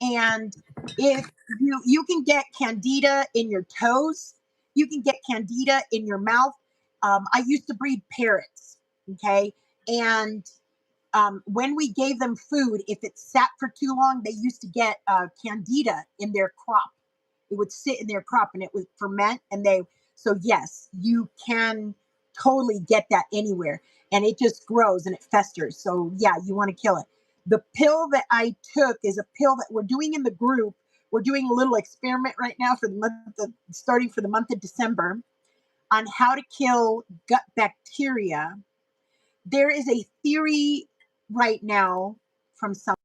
[SPEAKER 1] And if you can get candida in your toes, you can get candida in your mouth. I used to breed parrots, okay, and when we gave them food, if it sat for too long, they used to get candida in their crop. It would sit in their crop and it would ferment, and they. So yes, you can totally get that anywhere, and it just grows and it festers. So yeah, you want to kill it. The pill that I took is a pill that we're doing in the group. We're doing a little experiment right now for the starting for the month of December on how to kill gut bacteria. There is a theory right now from some.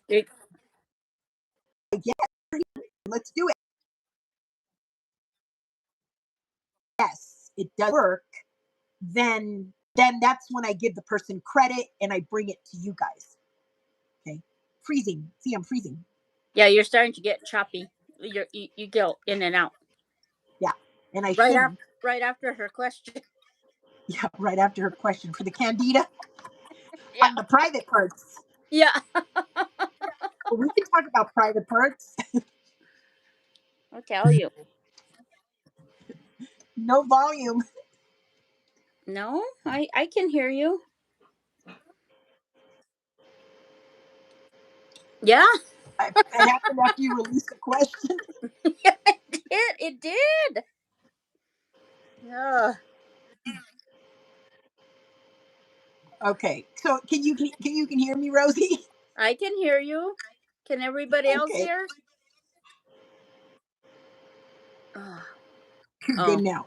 [SPEAKER 2] It-
[SPEAKER 1] Yeah, let's do it. Yes, it does work. Then that's when I give the person credit and I bring it to you guys. Okay, freezing. See, I'm freezing.
[SPEAKER 2] Yeah, you're starting to get choppy. You go in and out.
[SPEAKER 1] Yeah, and I
[SPEAKER 2] Right
[SPEAKER 1] shouldn't.
[SPEAKER 2] after, right after her question.
[SPEAKER 1] Yeah, right after her question for the candida
[SPEAKER 2] Yeah.
[SPEAKER 1] on the private parts.
[SPEAKER 2] Yeah.
[SPEAKER 1] Well, we can talk about private parts.
[SPEAKER 2] I'll tell you.
[SPEAKER 1] No volume.
[SPEAKER 2] No, I can hear you. Yeah.
[SPEAKER 1] It happened after you released the question.
[SPEAKER 2] Yeah, it did. It did. Yeah.
[SPEAKER 1] Okay, so can hear me, Rosie?
[SPEAKER 2] I can hear you. Can everybody else
[SPEAKER 1] Okay,
[SPEAKER 2] hear? Oh.
[SPEAKER 1] you're good
[SPEAKER 2] Oh.
[SPEAKER 1] now.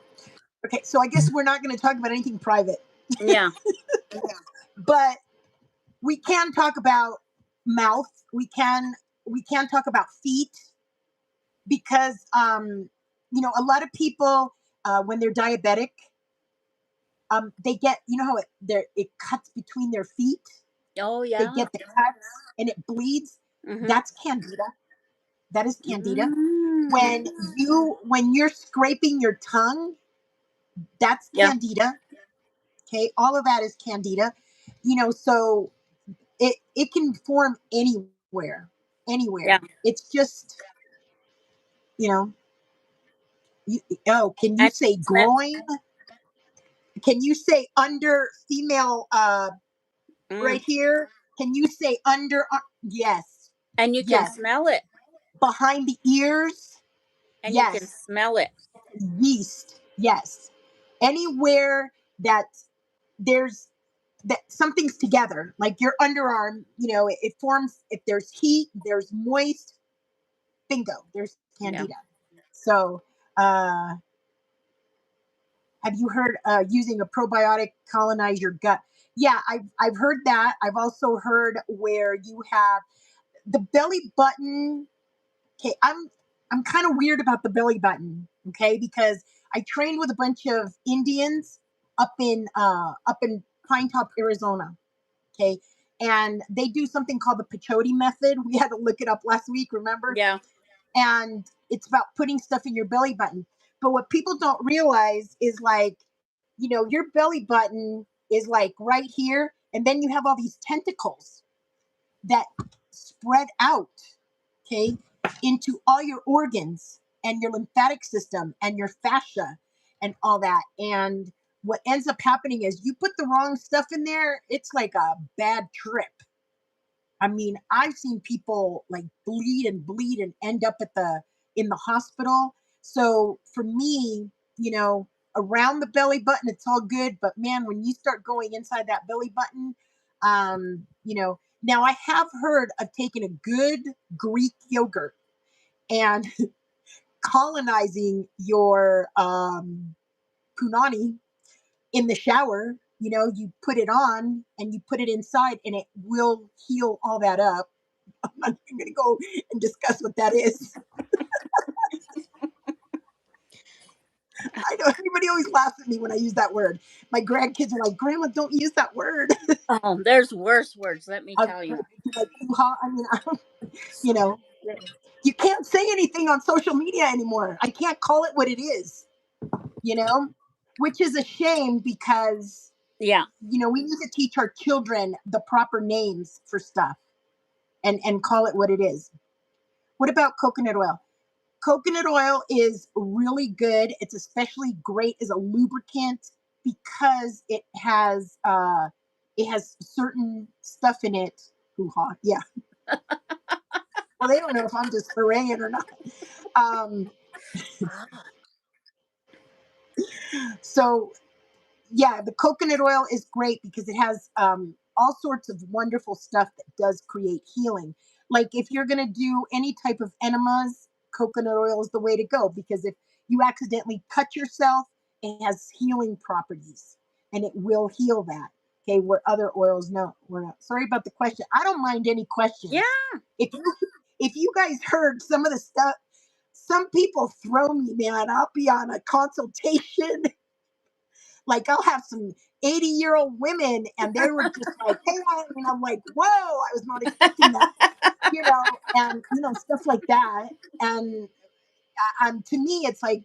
[SPEAKER 1] Okay, so I guess we're not going to talk about anything private,
[SPEAKER 2] Yeah.
[SPEAKER 1] but we can talk about mouth. We can talk about feet because a lot of people when they're diabetic, they get how it cuts between their feet.
[SPEAKER 2] Oh
[SPEAKER 1] They
[SPEAKER 2] yeah.
[SPEAKER 1] get the cuts and it bleeds.
[SPEAKER 2] Mhm.
[SPEAKER 1] That's candida. That is candida.
[SPEAKER 2] Mm.
[SPEAKER 1] When you're scraping your tongue, that's
[SPEAKER 2] Yeah.
[SPEAKER 1] candida. Okay, all of that is candida. So it can form anywhere,
[SPEAKER 2] Yeah.
[SPEAKER 1] anywhere. It's just you know. Can you
[SPEAKER 2] And
[SPEAKER 1] say
[SPEAKER 2] smell.
[SPEAKER 1] groin? Can you say under female
[SPEAKER 2] Mm.
[SPEAKER 1] right here? Can you say under? Yes,
[SPEAKER 2] And you can
[SPEAKER 1] yes.
[SPEAKER 2] smell it.
[SPEAKER 1] Behind the ears?
[SPEAKER 2] And you can
[SPEAKER 1] Yes.
[SPEAKER 2] smell it.
[SPEAKER 1] Yeast? Yes. Anywhere that there's that something's together, like your underarm, it forms. If there's heat, there's moist. Bingo. There's
[SPEAKER 2] Yeah.
[SPEAKER 1] candida. So, uh, have you heard using a probiotic colonize your gut? Yeah, I've heard that. I've also heard where you have the belly button. Okay, I'm kind of weird about the belly button. Okay, because I trained with a bunch of Indians up in Pine Top, Arizona. Okay, and they do something called the Peyote method. We had to look it up last week, remember?
[SPEAKER 2] Yeah.
[SPEAKER 1] And it's about putting stuff in your belly button. But what people don't realize is like, your belly button is like right here, and then you have all these tentacles that spread out, okay, into all your organs and your lymphatic system and your fascia and all that. And what ends up happening is you put the wrong stuff in there, it's like a bad trip. I mean, I've seen people like bleed and bleed and end up at the in the hospital. So for me, around the belly button, it's all good. But man, when you start going inside that belly button, now I have heard of taking a good Greek yogurt and colonizing your punani in the shower. You put it on and you put it inside, and it will heal all that up. I'm not even going to go and discuss what that is. I know everybody always laughs at me when I use that word. My grandkids are like, "Grandma, don't use that word."
[SPEAKER 2] Oh, there's worse words, let me
[SPEAKER 1] I'm
[SPEAKER 2] tell you.
[SPEAKER 1] like, I mean, you know, you can't say anything on social media anymore. I can't call it what it is, you know, which is a shame because,
[SPEAKER 2] Yeah.
[SPEAKER 1] we need to teach our children the proper names for stuff and call it what it is. What about coconut oil? Coconut oil is really good. It's especially great as a lubricant because it has certain stuff in it. Hoo-ha. Yeah. Well, they don't know if I'm just hooray or not. Um, so yeah, the coconut oil is great because it has all sorts of wonderful stuff that does create healing. Like if you're going to do any type of enemas, coconut oil is the way to go because if you accidentally cut yourself, it has healing properties and it will heal that. Okay, where other oils no, we're not. Sorry about the question. I don't mind any questions.
[SPEAKER 2] Yeah.
[SPEAKER 1] If you guys heard some of the stuff, some people throw me, man. I'll be on a consultation. Like I'll have some 80-year-old women and they were just like, hey, and I'm like, whoa, I was not expecting that, and stuff like that. And to me, it's like,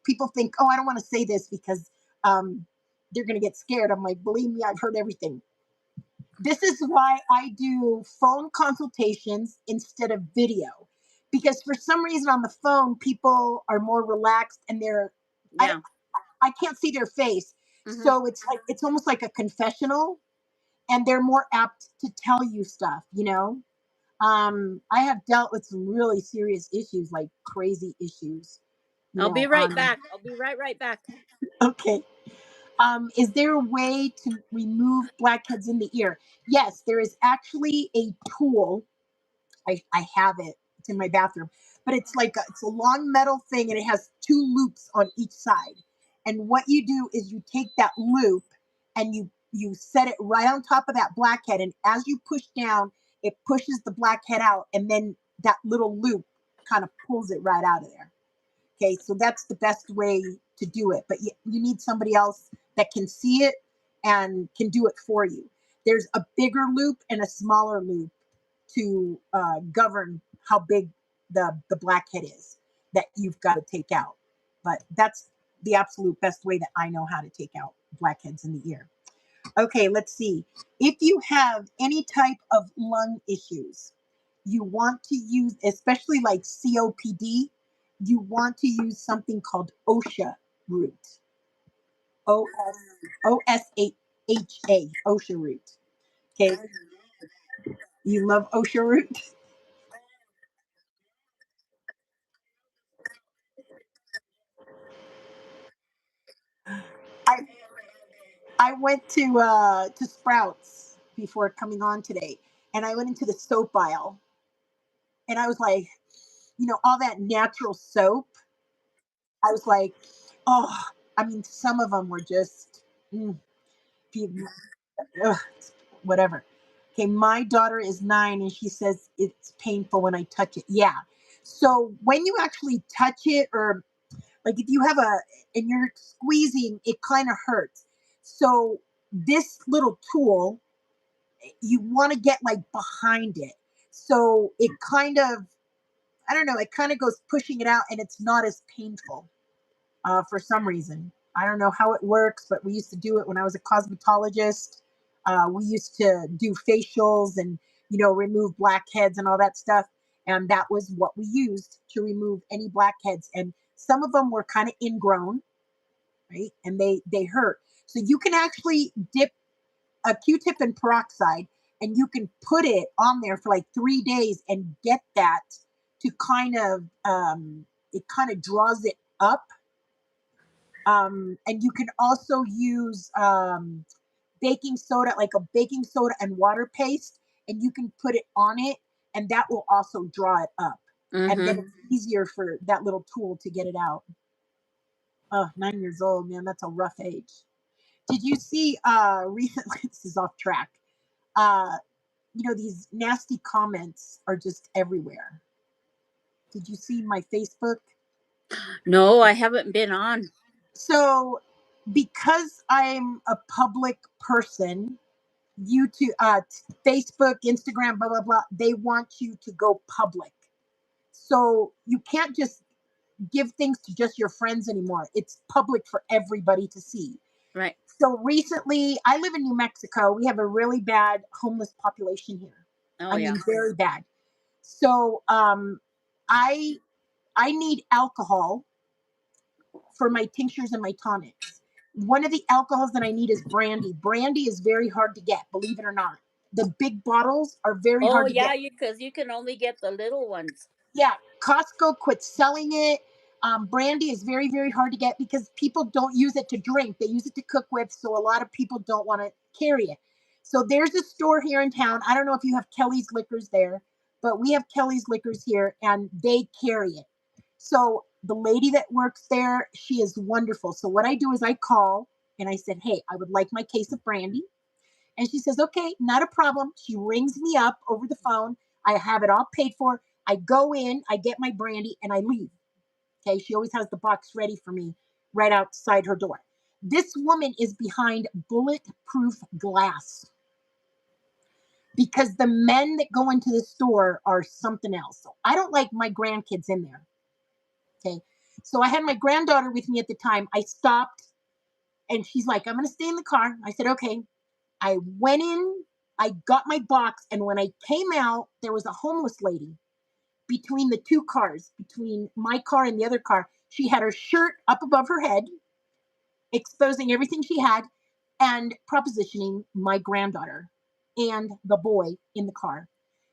[SPEAKER 1] people think, oh, I don't want to say this because um, they're going to get scared. I'm like, believe me, I've heard everything. This is why I do phone consultations instead of video. Because for some reason on the phone, people are more relaxed and I,
[SPEAKER 2] Yeah.
[SPEAKER 1] I can't see their face.
[SPEAKER 2] Hmm.
[SPEAKER 1] So it's almost like a confessional and they're more apt to tell you stuff. I have dealt with some really serious issues, like crazy issues,
[SPEAKER 2] I'll be right
[SPEAKER 1] on
[SPEAKER 2] back. I'll be right back.
[SPEAKER 1] okay. Is there a way to remove blackheads in the ear? Yes, there is actually a tool. I have it. It's in my bathroom, but it's a long metal thing and it has two loops on each side. And what you do is you take that loop and you set it right on top of that blackhead, and as you push down, it pushes the blackhead out, and then that little loop kind of pulls it right out of there. Okay, so that's the best way to do it, but you need somebody else that can see it and can do it for you. There's a bigger loop and a smaller loop to govern how big the blackhead is that you've got to take out. But that's the absolute best way that I know how to take out blackheads in the ear. Okay, let's see. If you have any type of lung issues, you want to use, especially like COPD, you want to use something called OSHA root. OSHA, OSHA root. Okay, you love OSHA root? I I went to Sprouts before coming on today, and I went into the soap aisle, and I was like, all that natural soap. I was like, oh, I mean, some of them were just, mm, ugh, whatever. Okay, my daughter is 9, and she says it's painful when I touch it. Yeah. So when you actually touch it, or like if you have and you're squeezing, it kind of hurts. So this little tool, you want to get like behind it. So it kind of, I don't know, it kind of goes pushing it out and it's not as painful for some reason. I don't know how it works, but we used to do it when I was a cosmetologist. We used to do facials and, remove blackheads and all that stuff. And that was what we used to remove any blackheads. And some of them were kind of ingrown, right? And they hurt. So you can actually dip a Q-tip in peroxide and you can put it on there for like 3 days and get that to kind of, it kind of draws it up. And you can also use baking soda, like a baking soda and water paste, and you can put it on it, and that will also draw it up. And then
[SPEAKER 2] Mm-hmm.
[SPEAKER 1] it's easier for that little tool to get it out. Oh, 9 years old, man, that's a rough age. Did you see recently? This is off track. Uh, these nasty comments are just everywhere. Did you see my Facebook?
[SPEAKER 2] No, I haven't been on.
[SPEAKER 1] So, because I'm a public person, YouTube, Facebook, Instagram, blah blah blah, they want you to go public. So you can't just give things to just your friends anymore. It's public for everybody to see.
[SPEAKER 2] Right.
[SPEAKER 1] So recently, I live in New Mexico. We have a really bad homeless population here.
[SPEAKER 2] Oh
[SPEAKER 1] I
[SPEAKER 2] yeah.
[SPEAKER 1] mean, very bad. So I I need alcohol for my tinctures and my tonics. One of the alcohols that I need is brandy. Brandy is very hard to get, believe it or not. The big bottles are very
[SPEAKER 2] Oh
[SPEAKER 1] hard to
[SPEAKER 2] yeah,
[SPEAKER 1] get.
[SPEAKER 2] because you can only get the little ones.
[SPEAKER 1] Yeah, Costco quit selling it. Brandy is very, very hard to get because people don't use it to drink. They use it to cook with. So a lot of people don't want to carry it. So there's a store here in town. I don't know if you have Kelly's Liquors there, but we have Kelly's Liquors here and they carry it. So the lady that works there, she is wonderful. So what I do is I call and I said, hey, I would like my case of brandy. And she says, okay, not a problem. She rings me up over the phone. I have it all paid for. I go in, I get my brandy, and I leave. Okay. She always has the box ready for me right outside her door. This woman is behind bulletproof glass because the men that go into the store are something else. So I don't like my grandkids in there. Okay. So I had my granddaughter with me at the time. I stopped and she's like, I'm going to stay in the car. I said, okay. I went in, I got my box, and when I came out, there was a homeless lady between the two cars, between my car and the other car. She had her shirt up above her head, exposing everything she had, and propositioning my granddaughter and the boy in the car.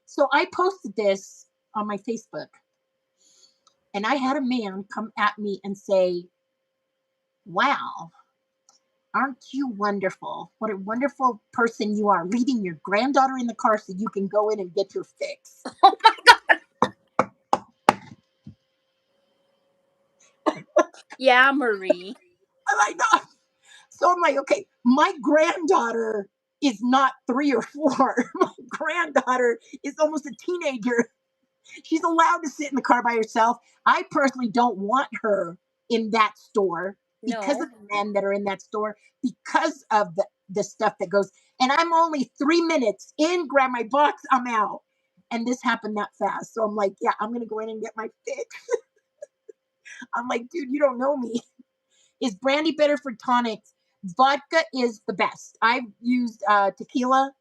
[SPEAKER 1] So I posted this on my Facebook, and I had a man come at me and say, wow, aren't you wonderful? What a wonderful person you are, leaving your granddaughter in the car so you can go in and get your fix.
[SPEAKER 2] Oh my God. Yeah, Marie.
[SPEAKER 1] I'm like, no. So I'm like, okay, my granddaughter is not 3 or 4. My granddaughter is almost a teenager. She's allowed to sit in the car by herself. I personally don't want her in that store because
[SPEAKER 2] No.
[SPEAKER 1] of the men that are in that store, because of the stuff that goes. And I'm only 3 minutes in, grab my box, I'm out. And this happened that fast. So I'm like, yeah, I'm going to go in and get my fix. I'm like, dude, you don't know me. Is brandy better for tonics? Vodka is the best. I've used tequila.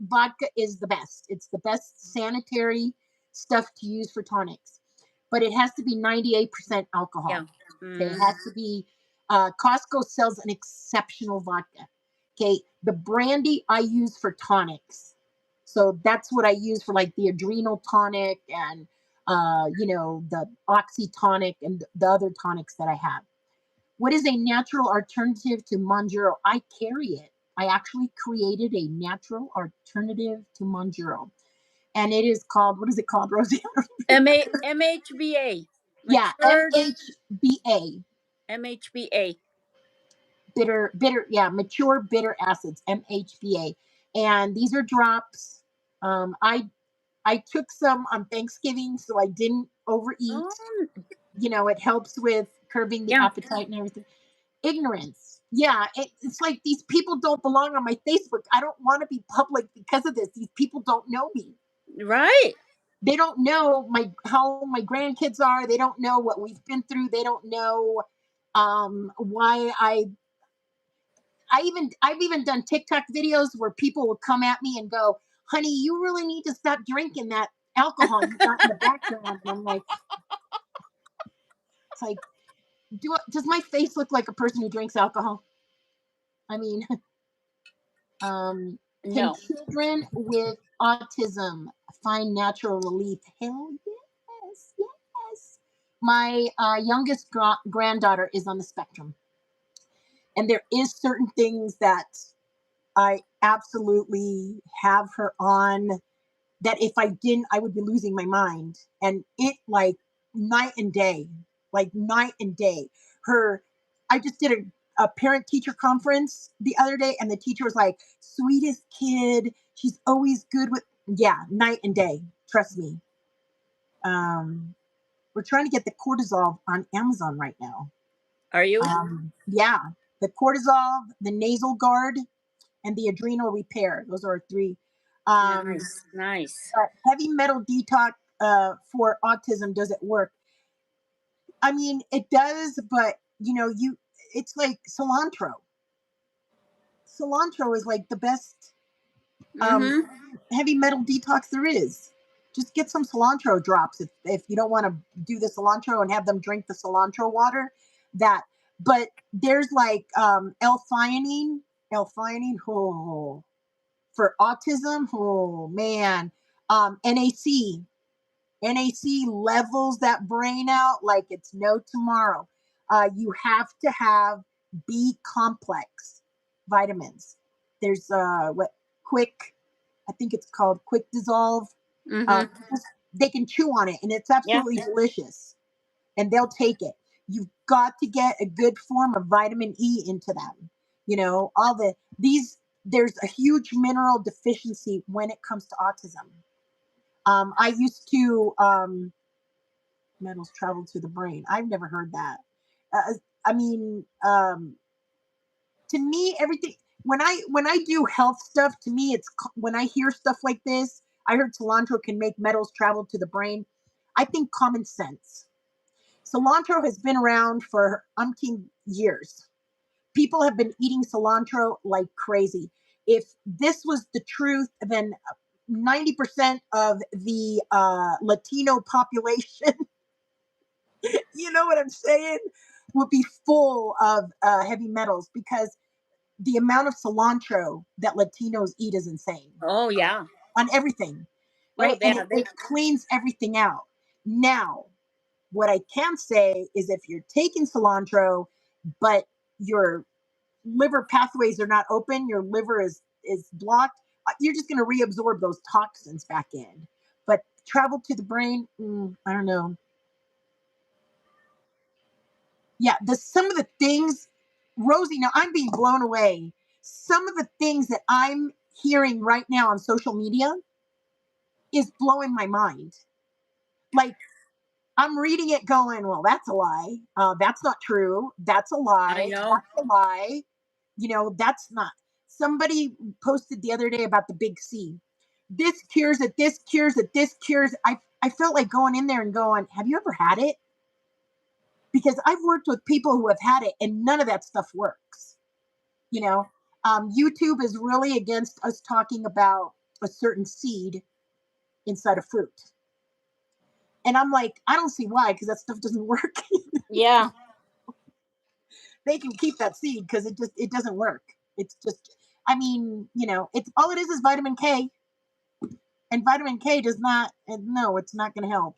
[SPEAKER 1] Vodka is the best. It's the best sanitary stuff to use for tonics. But it has to be 98%
[SPEAKER 2] Yeah.
[SPEAKER 1] alcohol. Okay, it
[SPEAKER 2] Mm.
[SPEAKER 1] has to be. Costco sells an exceptional vodka. Okay, the brandy I use for tonics. So that's what I use for like the adrenal tonic and the oxytonic and the other tonics that I have. What is a natural alternative to Monjuro? I carry it. I actually created a natural alternative to Monjuro. And it is called, what is it called, Rosie?
[SPEAKER 2] MHBA.
[SPEAKER 1] Yeah,
[SPEAKER 2] Matured
[SPEAKER 1] MHBA.
[SPEAKER 2] MHBA.
[SPEAKER 1] Mature bitter acids, MHBA. And these are drops. I I took some on Thanksgiving so I didn't overeat.
[SPEAKER 2] Oh,
[SPEAKER 1] It helps with curbing the
[SPEAKER 2] yeah,
[SPEAKER 1] appetite and everything. Ignorance. Yeah, it's like these people don't belong on my Facebook. I don't want to be public because of this. These people don't know me.
[SPEAKER 2] right.
[SPEAKER 1] They don't know how my grandkids are. They don't know what we've been through. They don't know why I've even done TikTok videos where people will come at me and go, "Honey, you really need to stop drinking that alcohol you got in the background." And I'm like, it's like, does my face look like a person who drinks alcohol? I mean, um, can
[SPEAKER 2] No.
[SPEAKER 1] children with autism find natural relief? Hell yes, yes. My youngest granddaughter is on the spectrum, and there is certain things that I absolutely have her on that if I didn't, I would be losing my mind. And it like night and day, like night and day. Her, I just did a parent teacher conference the other day, and the teacher was like, sweetest kid. She's always good with, yeah, night and day. Trust me. Um, we're trying to get the cortisol on Amazon right now.
[SPEAKER 2] Are you?
[SPEAKER 1] Yeah, the cortisol, the nasal guard, and the adrenal repair. Those are three. Um,
[SPEAKER 2] Nice, nice.
[SPEAKER 1] heavy metal detox for autism, does it work? I mean, it does, but it's like cilantro. Cilantro is like the best um,
[SPEAKER 2] Mm-hmm.
[SPEAKER 1] heavy metal detox there is. Just get some cilantro drops if you don't want to do the cilantro and have them drink the cilantro water. That, but there's like L-theanine, L-theanine. Oh, for autism, oh man, NAC. NAC levels that brain out like it's no tomorrow. You have to have B complex vitamins. There's what quick, I think it's called quick dissolve.
[SPEAKER 2] Mm-hmm.
[SPEAKER 1] They can chew on it and it's
[SPEAKER 2] Yeah.
[SPEAKER 1] absolutely delicious, and they'll take it. You've got to get a good form of vitamin E into them. All these, there's a huge mineral deficiency when it comes to autism. I used to metals travel to the brain. I've never heard that. I mean, to me, everything when I do health stuff, to me, it's when I hear stuff like this. I heard cilantro can make metals travel to the brain. I think common sense. Cilantro has been around for umpteen years. People have been eating cilantro like crazy. If this was the truth, then 90% of the Latino population, you know what I'm saying, would be full of heavy metals because the amount of cilantro that Latinos eat is insane
[SPEAKER 2] Oh, yeah.
[SPEAKER 1] on everything,
[SPEAKER 2] Oh,
[SPEAKER 1] right? And
[SPEAKER 2] yeah.
[SPEAKER 1] it cleans everything out. Now, what I can say is if you're taking cilantro, but your liver pathways are not open, your liver is blocked, you're just going to reabsorb those toxins back in. But travel to the brain, I don't know. Yeah, some of the things, Rosie. Now I'm being blown away. Some of the things that I'm hearing right now on social media is blowing my mind. Like I'm reading it, going, "Well, that's a lie. That's not true. That's a
[SPEAKER 2] I
[SPEAKER 1] lie.
[SPEAKER 2] know.
[SPEAKER 1] That's a lie." That's not. Somebody posted the other day about the big C. This cures it. This cures it. This cures. I felt like going in there and going, "Have you ever had it?" Because I've worked with people who have had it, and none of that stuff works. You know, YouTube is really against us talking about a certain seed inside of fruit, and I'm like, I don't see why, because that stuff doesn't work.
[SPEAKER 2] Yeah.
[SPEAKER 1] They can keep that seed because it doesn't work. It's just, I mean, it's all it is vitamin K, and vitamin K does not. And no, it's not going to help.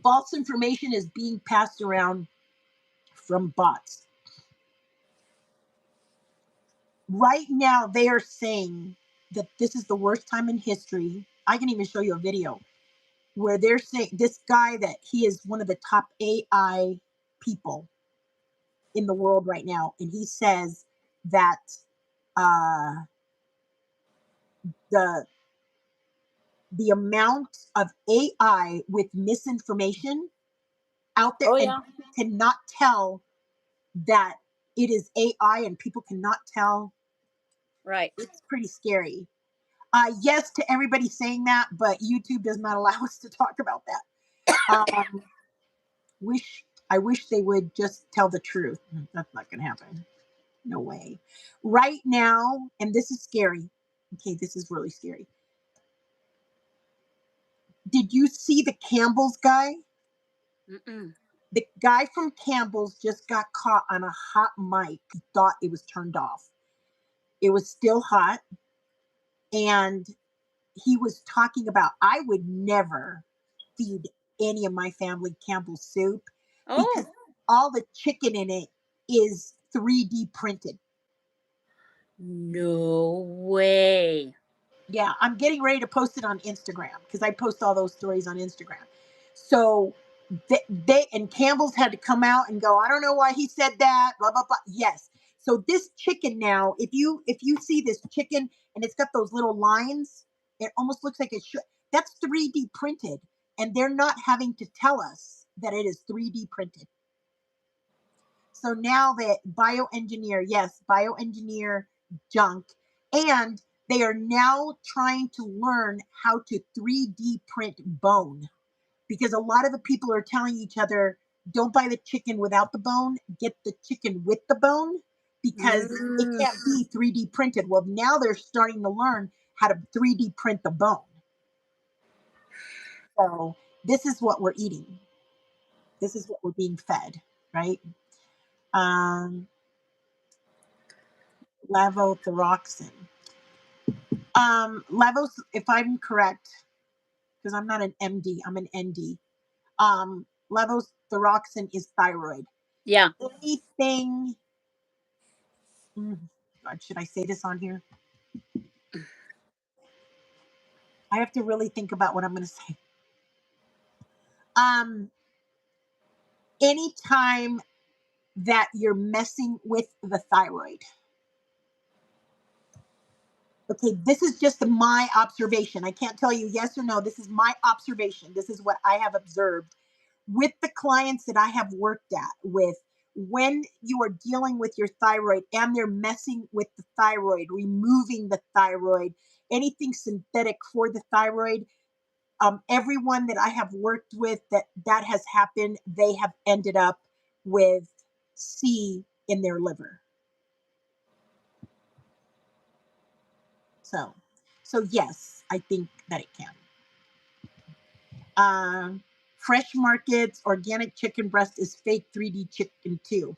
[SPEAKER 1] False information is being passed around from bots. Right now, they are saying that this is the worst time in history. I can even show you a video where they're saying this guy that he is one of the top AI people in the world right now, and he says that uh, the the amount of AI with misinformation out there,
[SPEAKER 2] Oh
[SPEAKER 1] and
[SPEAKER 2] yeah.
[SPEAKER 1] people cannot tell that it is AI, and people cannot tell.
[SPEAKER 2] Right.
[SPEAKER 1] It's pretty scary. Yes to everybody saying that, but YouTube does not allow us to talk about that. Um, I wish they would just tell the truth. That's not going to happen. No way. Right now, and this is scary. Okay, this is really scary. Did you see the Campbell's guy?
[SPEAKER 2] Mm-mm.
[SPEAKER 1] The guy from Campbell's just got caught on a hot mic. He thought it was turned off. It was still hot. And he was talking about, I would never feed any of my family Campbell's soup because
[SPEAKER 2] Oh.
[SPEAKER 1] all the chicken in it is 3D printed.
[SPEAKER 2] No way.
[SPEAKER 1] Yeah, I'm getting ready to post it on Instagram because I post all those stories on Instagram. So they and Campbell's had to come out and go, I don't know why he said that, blah blah blah. Yes. So this chicken now, if you see this chicken and it's got those little lines, it almost looks like it should. That's 3D printed, and they're not having to tell us that it is 3D printed. So now that bioengineer, yes, bioengineer junk, and they are now trying to learn how to 3D print bone because a lot of the people are telling each other, don't buy the chicken without the bone, get the chicken with the bone because it
[SPEAKER 2] Mm.
[SPEAKER 1] can't be 3D printed. Well, now they're starting to learn how to 3D print the bone. So this is what we're eating. This is what we're being fed, right? Um, levothyroxine. Levos, if I'm correct, because I'm not an MD, I'm an ND. Levothyroxine is thyroid.
[SPEAKER 2] Yeah.
[SPEAKER 1] Anything, God, should I say this on here? I have to really think about what I'm going to say. Um, Anytime that you're messing with the thyroid. Okay, this is just my observation. I can't tell you yes or no. This is my observation. This is what I have observed with the clients that I have worked at with. When you are dealing with your thyroid and they're messing with the thyroid, removing the thyroid, anything synthetic for the thyroid, everyone that I have worked with that has happened, they have ended up with C in their liver. So, so yes, I think that it can. Fresh markets, organic chicken breast is fake 3D chicken too.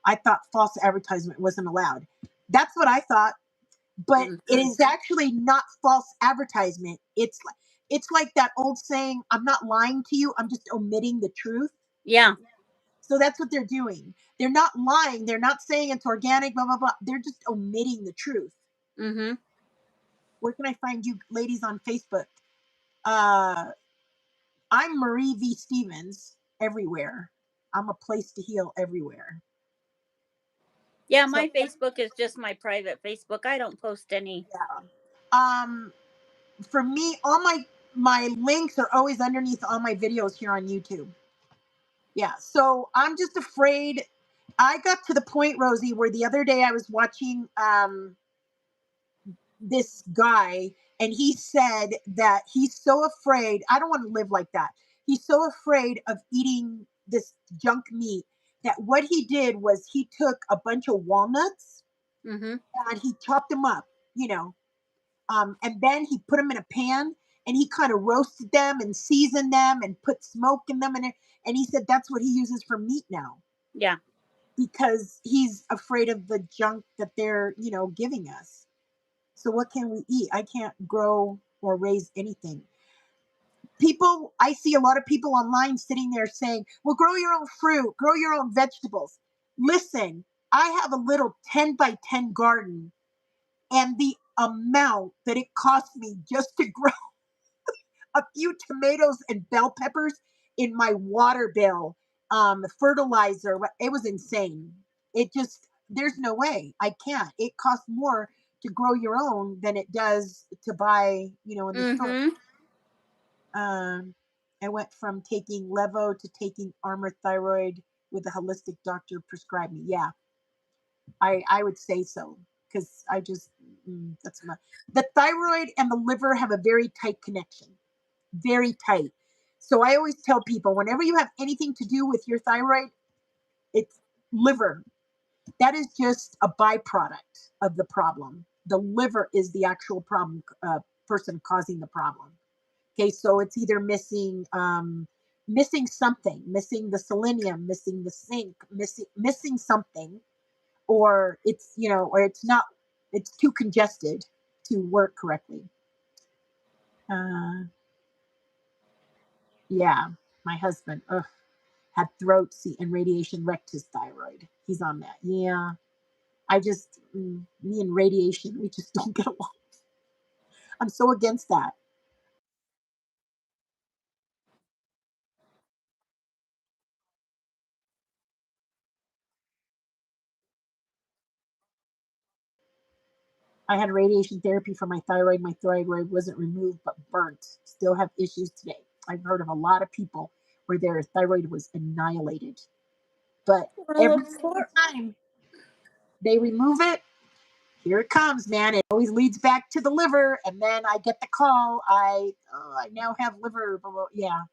[SPEAKER 1] I thought false advertisement wasn't allowed. That's what I thought, but it
[SPEAKER 2] Mhm.
[SPEAKER 1] is actually not false advertisement. It's like that old saying, I'm not lying to you, I'm just omitting the truth.
[SPEAKER 2] Yeah.
[SPEAKER 1] So that's what they're doing. They're not lying, they're not saying it's organic, blah blah blah. They're just omitting the truth.
[SPEAKER 2] Mhm.
[SPEAKER 1] Where can I find you ladies on Facebook? Uh I'm Marie V. Stevens everywhere. I'm a place to heal everywhere.
[SPEAKER 2] Yeah,
[SPEAKER 1] So
[SPEAKER 2] my Facebook is just my private Facebook. I don't post any.
[SPEAKER 1] yeah. Um for me, all my links are always underneath all my videos here on YouTube. Yeah. So I'm just afraid. I got to the point, Rosie, where the other day I was watching this guy, and he said that he's so afraid. I don't want to live like that. He's so afraid of eating this junk meat that what he did was he took a bunch of walnuts
[SPEAKER 2] Mhm.
[SPEAKER 1] and he chopped them up, and then he put them in a pan and he kind of roasted them and seasoned them and put smoke in them, and he said that's what he uses for meat now
[SPEAKER 2] Yeah.
[SPEAKER 1] because he's afraid of the junk that they're giving us. So what can we eat? I can't grow or raise anything. People, I see a lot of people online sitting there saying, well, grow your own fruit, grow your own vegetables. Listen, I have a little 10 by 10 garden, and the amount that it cost me just to grow a few tomatoes and bell peppers in my water bill, fertilizer, it was insane. It just, there's no way. I can't. It costs more to grow your own than it does to buy, in the store.
[SPEAKER 2] Mm-hmm.
[SPEAKER 1] Um, I went from taking Levo to taking Armor Thyroid with a holistic doctor prescribed me. Yeah, I would say so because I just that's my the thyroid and the liver have a very tight connection, very tight. So I always tell people whenever you have anything to do with your thyroid, it's liver. That is just a byproduct of the problem. The liver is the actual problem person causing the problem. Okay, so it's either missing something, missing the selenium, missing the zinc, missing something, or or it's not, it's too congested to work correctly. Uh, yeah, my husband had and radiation wrecked his thyroid. He's on that. Yeah, me and radiation, we just don't get along. I'm so against that. I had radiation therapy for my thyroid. My thyroid wasn't removed but burnt. Still have issues today. I've heard of a lot of people where their thyroid was annihilated. But
[SPEAKER 2] Well,
[SPEAKER 1] every
[SPEAKER 2] of
[SPEAKER 1] single
[SPEAKER 2] course.
[SPEAKER 1] time they remove it, here it comes, man. It always leads back to the liver, and then I get the call. I now have liver. Yeah,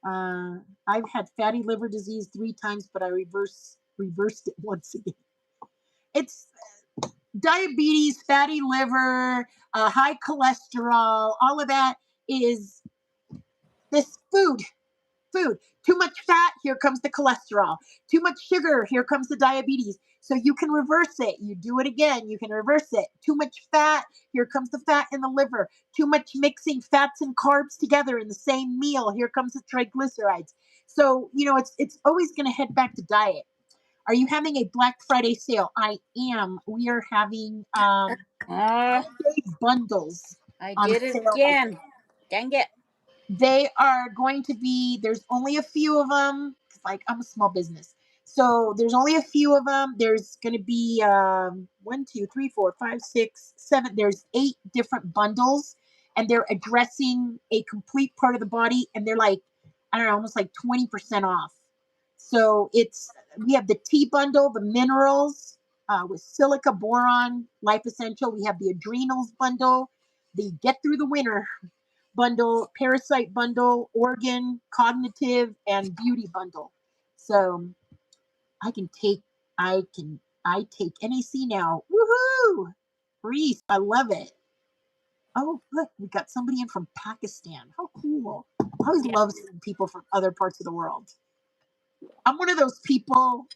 [SPEAKER 1] I've had fatty liver disease 3 times, but I reversed it once again. It's diabetes, fatty liver, high cholesterol. All of that is this food. Too much fat, here comes the cholesterol. Too much sugar, here comes the diabetes. So you can reverse it. You do it again, you can reverse it. Too much fat, here comes the fat in the liver. Too much mixing fats and carbs together in the same meal, here comes the triglycerides. So, it's always going to head back to diet. Are you having a Black Friday sale? I am. We are having
[SPEAKER 2] Ah,
[SPEAKER 1] holiday bundles
[SPEAKER 2] I
[SPEAKER 1] on
[SPEAKER 2] did it
[SPEAKER 1] sale right
[SPEAKER 2] again. Dang it.
[SPEAKER 1] they are going to be, there's only a few of them. Like, I'm a small business, so there's only a few of them. There's going to be 1, 2, 3, 4, 5, 6, 7, there's 8 different bundles, and they're addressing a complete part of the body, and they're like, I don't know, almost like 20% off. So we have the T bundle, the minerals, with silica, boron, life essential. We have the adrenals bundle, the get through the winter bundle, parasite bundle, organ, cognitive, and beauty bundle. So I can take I take NAC now. Woohoo! Reese, I love it. Oh, look, we got somebody in from Pakistan. How cool. I always
[SPEAKER 2] Yeah.
[SPEAKER 1] love seeing people from other parts of the world. I'm one of those people.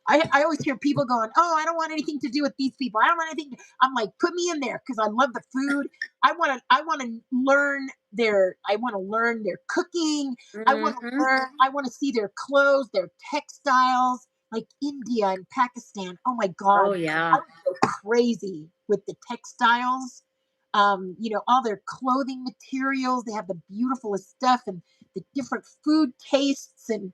[SPEAKER 1] I always hear people going, "Oh, I don't want anything to do with these people. I don't want anything." I'm like, "Put me in there because I love the food. I want to learn their cooking.
[SPEAKER 2] Mm-hmm.
[SPEAKER 1] I want to see their clothes, their textiles, like India and Pakistan. Oh my
[SPEAKER 2] Oh,
[SPEAKER 1] god, I
[SPEAKER 2] yeah.
[SPEAKER 1] would go crazy with the textiles. All their clothing materials. They have the beautifulest stuff and the different food tastes, and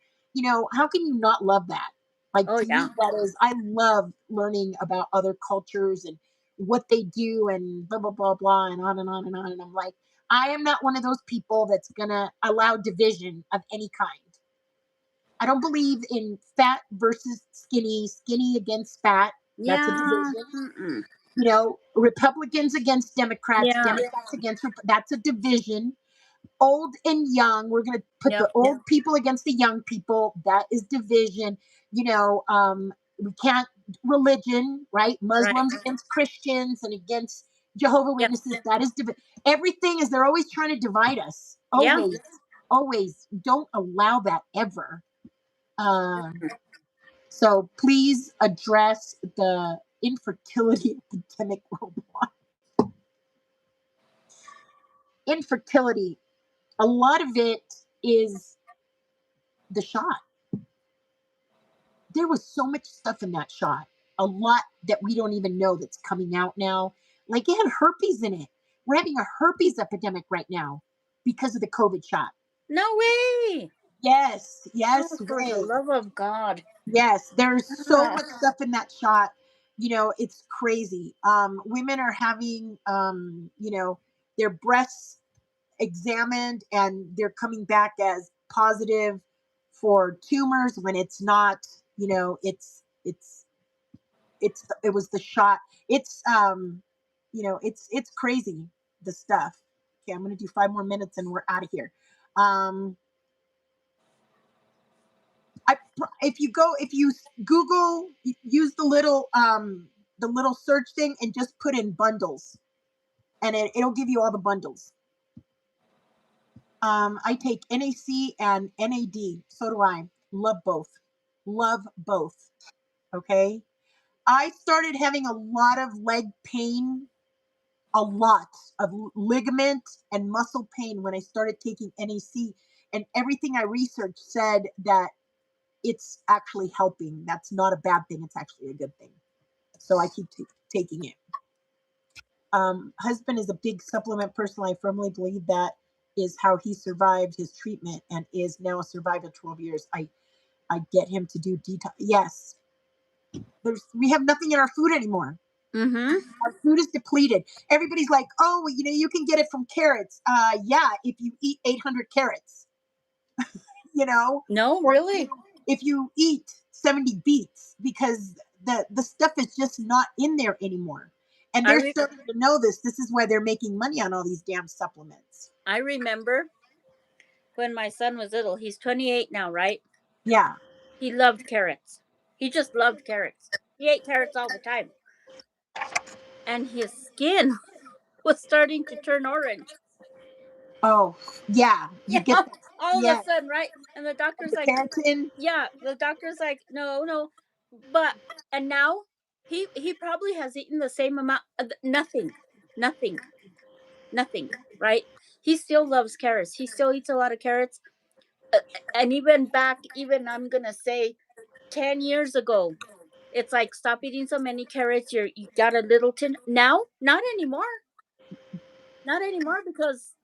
[SPEAKER 1] how can you not love that? Like,
[SPEAKER 2] Oh,
[SPEAKER 1] to me,
[SPEAKER 2] yeah.
[SPEAKER 1] that is, I love learning about other cultures and what they do and blah blah blah blah and on and on and on. And I'm like, I am not one of those people that's gonna allow division of any kind. I don't believe in fat versus skinny, skinny against fat. That's a
[SPEAKER 2] Yeah.
[SPEAKER 1] division.
[SPEAKER 2] Mm-mm.
[SPEAKER 1] Republicans against Democrats,
[SPEAKER 2] Yeah.
[SPEAKER 1] Democrats against that's a division. Old and young, we're going to put
[SPEAKER 2] Yep.
[SPEAKER 1] the old people against the young people. That is division. We can't, religion, right?
[SPEAKER 2] Right.
[SPEAKER 1] Muslims against Christians and against Jehovah
[SPEAKER 2] Yep.
[SPEAKER 1] Witnesses. That is everything is, they're always trying to divide us.
[SPEAKER 2] Yeah.
[SPEAKER 1] Always don't allow that ever. So please address the infertility epidemic worldwide. Infertility, a lot of it is the shot. There was so much stuff in that shot. A lot that we don't even know that's coming out now. Like, it had herpes in it. We're having a herpes epidemic right now because of the COVID shot.
[SPEAKER 2] No way.
[SPEAKER 1] Yes,
[SPEAKER 2] Oh,
[SPEAKER 1] yes,
[SPEAKER 2] for the
[SPEAKER 1] way.
[SPEAKER 2] love of God.
[SPEAKER 1] Yes, there's so
[SPEAKER 2] Ah.
[SPEAKER 1] much stuff in that shot. It's crazy. Women are having, their breasts examined, and they're coming back as positive for tumors when it's not. It was the shot. It's crazy, the stuff. Okay, I'm gonna do 5 more minutes and we're out of here. Um, I if you Google, use the little search thing and just put in bundles, and it'll give you all the bundles. I take NAC and NAD. So do I. Love both. Love both. Okay. I started having a lot of leg pain, a lot of ligament and muscle pain when I started taking NAC, and everything I researched said that it's actually helping. That's not a bad thing. It's actually a good thing. So I keep taking it. Husband is a big supplement person. I firmly believe that is how he survived his treatment and is now a survivor 12 years. I get him to do detox. Yes. We have nothing in our food anymore.
[SPEAKER 2] Mm-hmm.
[SPEAKER 1] Our food is depleted. Everybody's like, oh, well, you can get it from carrots. Yeah, if you eat 800 carrots,
[SPEAKER 2] No,
[SPEAKER 1] or
[SPEAKER 2] really.
[SPEAKER 1] if you eat 70 beets, because the stuff is just not in there anymore. And they're starting to know this. This is why they're making money on all these damn supplements.
[SPEAKER 2] I remember when my son was little. He's 28 now, right?
[SPEAKER 1] Yeah.
[SPEAKER 2] He loved carrots. He just loved carrots. He ate carrots all the time. And his skin was starting to turn orange.
[SPEAKER 1] Oh, yeah. You
[SPEAKER 2] Yeah,
[SPEAKER 1] get that.
[SPEAKER 2] all of
[SPEAKER 1] Yeah.
[SPEAKER 2] a sudden, right? And the doctor's
[SPEAKER 1] The
[SPEAKER 2] like,
[SPEAKER 1] keratin.
[SPEAKER 2] yeah, the doctor's like, no, no. But, and now he probably has eaten the same amount of nothing, nothing, nothing, right? He still loves carrots. He still eats a lot of carrots. And even I'm going to say 10 years ago, it's like, stop eating so many carrots. You got a little tin. Now, not anymore. Not anymore because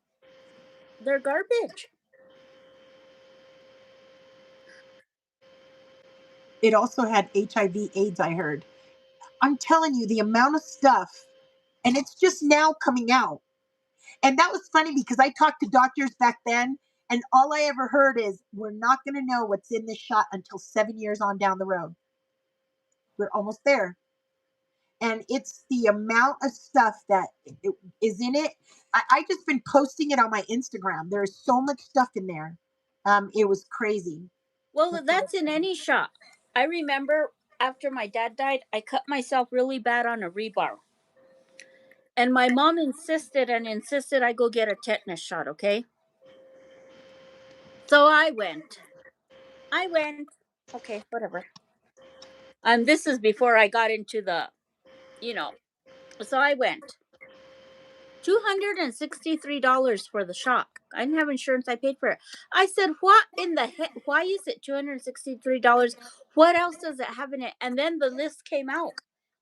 [SPEAKER 2] they're garbage.
[SPEAKER 1] It also had HIV/AIDS, I heard. I'm telling you, the amount of stuff, and it's just now coming out. And that was funny because I talked to doctors back then, and all I ever heard is, we're not going to know what's in this shot until 7 years on down the road. We're almost there. And it's the amount of stuff that is in it. I just been posting it on my Instagram. There's so much stuff in there. It was crazy.
[SPEAKER 2] Well, that's in any shot. I remember after my dad died, I cut myself really bad on a rebar. And my mom insisted I go get a tetanus shot, okay? So I went. Okay, whatever. And this is before I got into the, you know. So I went. $263 for the shot. I didn't have insurance. I paid for it. I said, "What in the heck? Why is it $263? What else does it have in it?" And then the list came out.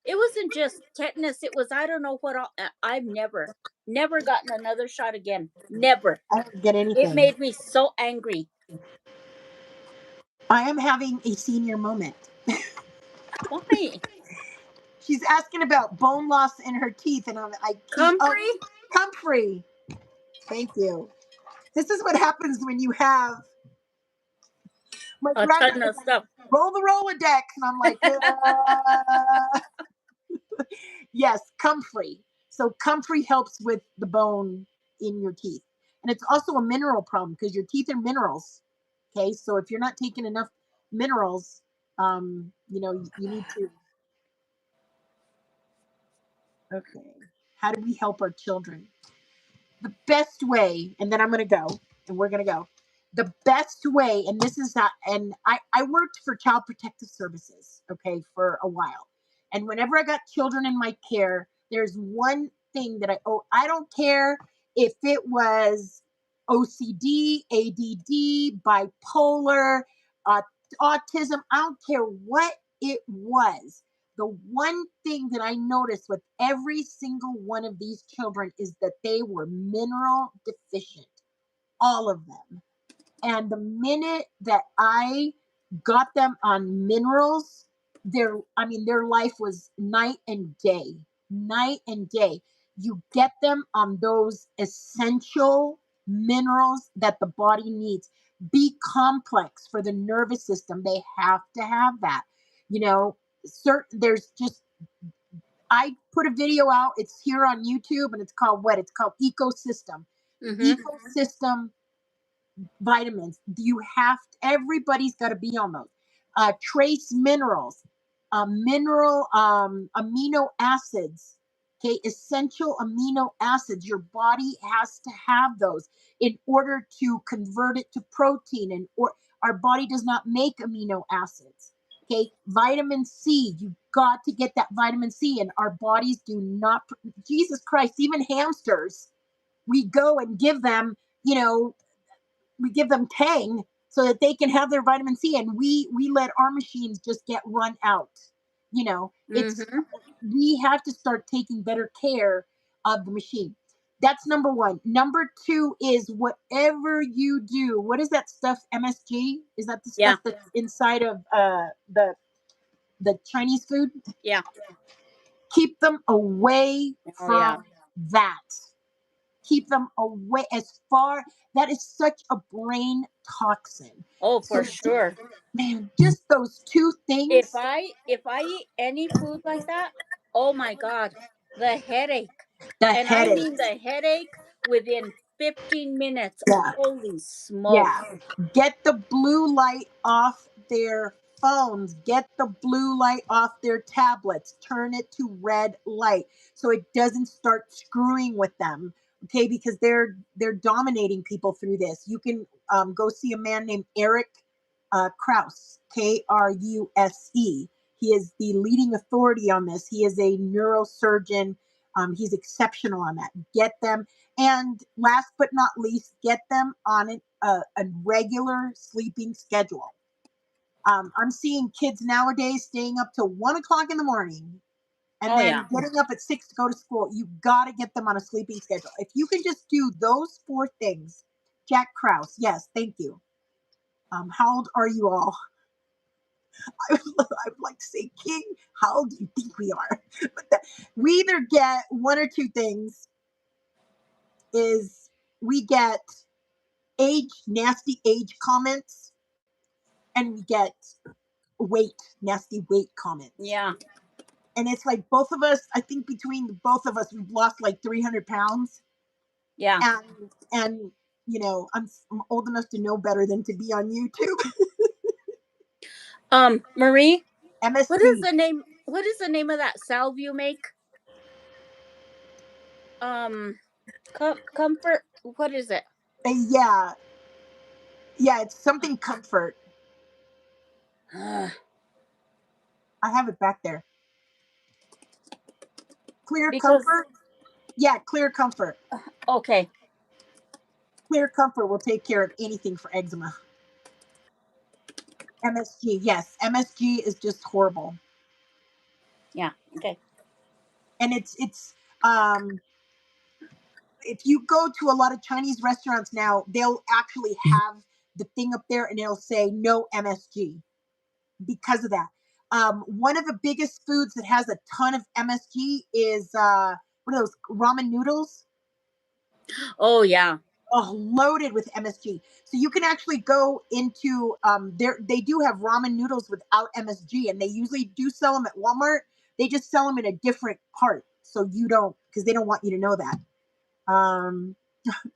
[SPEAKER 2] It wasn't just tetanus. It was, I don't know what all. I've never gotten another shot again. Never.
[SPEAKER 1] I don't get
[SPEAKER 2] It
[SPEAKER 1] anything.
[SPEAKER 2] made me so angry.
[SPEAKER 1] I am having a senior moment.
[SPEAKER 2] Why?
[SPEAKER 1] She's asking about bone loss in her teeth, and
[SPEAKER 2] Comfrey?
[SPEAKER 1] Comfrey. Thank you. This is what happens when you have my
[SPEAKER 2] A ton of stuff.
[SPEAKER 1] roll the Rolodex, and I'm like, yes, Comfrey. So Comfrey helps with the bone in your teeth, and it's also a mineral problem because your teeth are minerals. Okay, so if you're not taking enough minerals, you need to. Okay, how do we help our children? The best way, and then I'm going to go, and we're going to go. The best way, and this is not, and I worked for Child Protective Services, okay, for a while. And whenever I got children in my care, there's one thing that I don't care if it was OCD, ADD, bipolar, autism, I don't care what it was. The one thing that I noticed with every single one of these children is that they were mineral deficient, all of them. And the minute that I got them on minerals, their life was night and day, night and day. You get them on those essential minerals that the body needs. B complex for the nervous system. They have to have that. You know, there's just I put a video out. It's here on YouTube and it's called what? It's called Ecosystem.
[SPEAKER 2] Mm-hmm.
[SPEAKER 1] Ecosystem vitamins. Everybody's got to be on those. Trace minerals, mineral amino acids. Okay, essential amino acids. Your body has to have those in order to convert it to protein. And or our body does not make amino acids. Okay, vitamin C. You got to get that vitamin C, and our bodies do not. Jesus Christ, even hamsters. We go and give them, we give them Tang so that they can have their vitamin C, and we let our machines just get run out. It's
[SPEAKER 2] Mm-hmm.
[SPEAKER 1] we have to start taking better care of the machine. That's number one. Number two is whatever you do. What is that stuff? MSG? Is that the
[SPEAKER 2] Yeah.
[SPEAKER 1] stuff that's inside of the Chinese food?
[SPEAKER 2] Yeah.
[SPEAKER 1] Keep them away
[SPEAKER 2] Oh,
[SPEAKER 1] from
[SPEAKER 2] yeah.
[SPEAKER 1] that. Keep them away as far. That is such a brain toxin.
[SPEAKER 2] Oh,
[SPEAKER 1] So
[SPEAKER 2] for sure.
[SPEAKER 1] man, just those two
[SPEAKER 2] If
[SPEAKER 1] things.
[SPEAKER 2] I eat any food like that, oh my God, the headache.
[SPEAKER 1] The
[SPEAKER 2] And I
[SPEAKER 1] headache.
[SPEAKER 2] mean the headache within 15 minutes.
[SPEAKER 1] Yeah.
[SPEAKER 2] Holy
[SPEAKER 1] Yeah.
[SPEAKER 2] smokes.
[SPEAKER 1] Get the blue light off their phones. Get the blue light off their tablets. Turn it to red light so it doesn't start screwing with them. Okay, because they're dominating people through this. You can go see a man named Eric Krause, Kruse. He is the leading authority on this. He is a neurosurgeon. He's exceptional on that. Get them. And last but not least, get them on a regular sleeping schedule. I'm seeing kids nowadays staying up till 1 o'clock in the morning and
[SPEAKER 2] Oh,
[SPEAKER 1] then
[SPEAKER 2] yeah.
[SPEAKER 1] getting up at 6 to go to school. You got to get them on a sleeping schedule. If you can just do those four things, Jack Krause, yes, thank you. How old are you all? I would like to say, King, how old do you think we are? We either get one or two things. Is we get nasty age comments, and we get nasty weight comments.
[SPEAKER 2] Yeah.
[SPEAKER 1] And it's like both of us, I think between both of us, we've lost like 300 pounds.
[SPEAKER 2] Yeah.
[SPEAKER 1] And I'm old enough to know better than to be on YouTube.
[SPEAKER 2] Marie, what is
[SPEAKER 1] MSG.
[SPEAKER 2] the name? What is the name of that salve you make? Comfort. What is it?
[SPEAKER 1] Yeah. Yeah, it's something comfort. I have it back there. Clear
[SPEAKER 2] Because
[SPEAKER 1] comfort. Yeah, clear comfort.
[SPEAKER 2] okay.
[SPEAKER 1] Clear comfort will take care of anything for eczema. MSG. Yes, MSG is just horrible.
[SPEAKER 2] Yeah. Okay.
[SPEAKER 1] And it's um if you go to a lot of Chinese restaurants now, they'll actually have the thing up there and it'll say no MSG because of that. One of the biggest foods that has a ton of MSG is what are those ramen noodles?
[SPEAKER 2] Oh, yeah.
[SPEAKER 1] Oh, loaded with MSG. So you can actually go into they do have ramen noodles without MSG, and they usually do sell them at Walmart. They just sell them in a different part, so you don't because they don't want you to know that.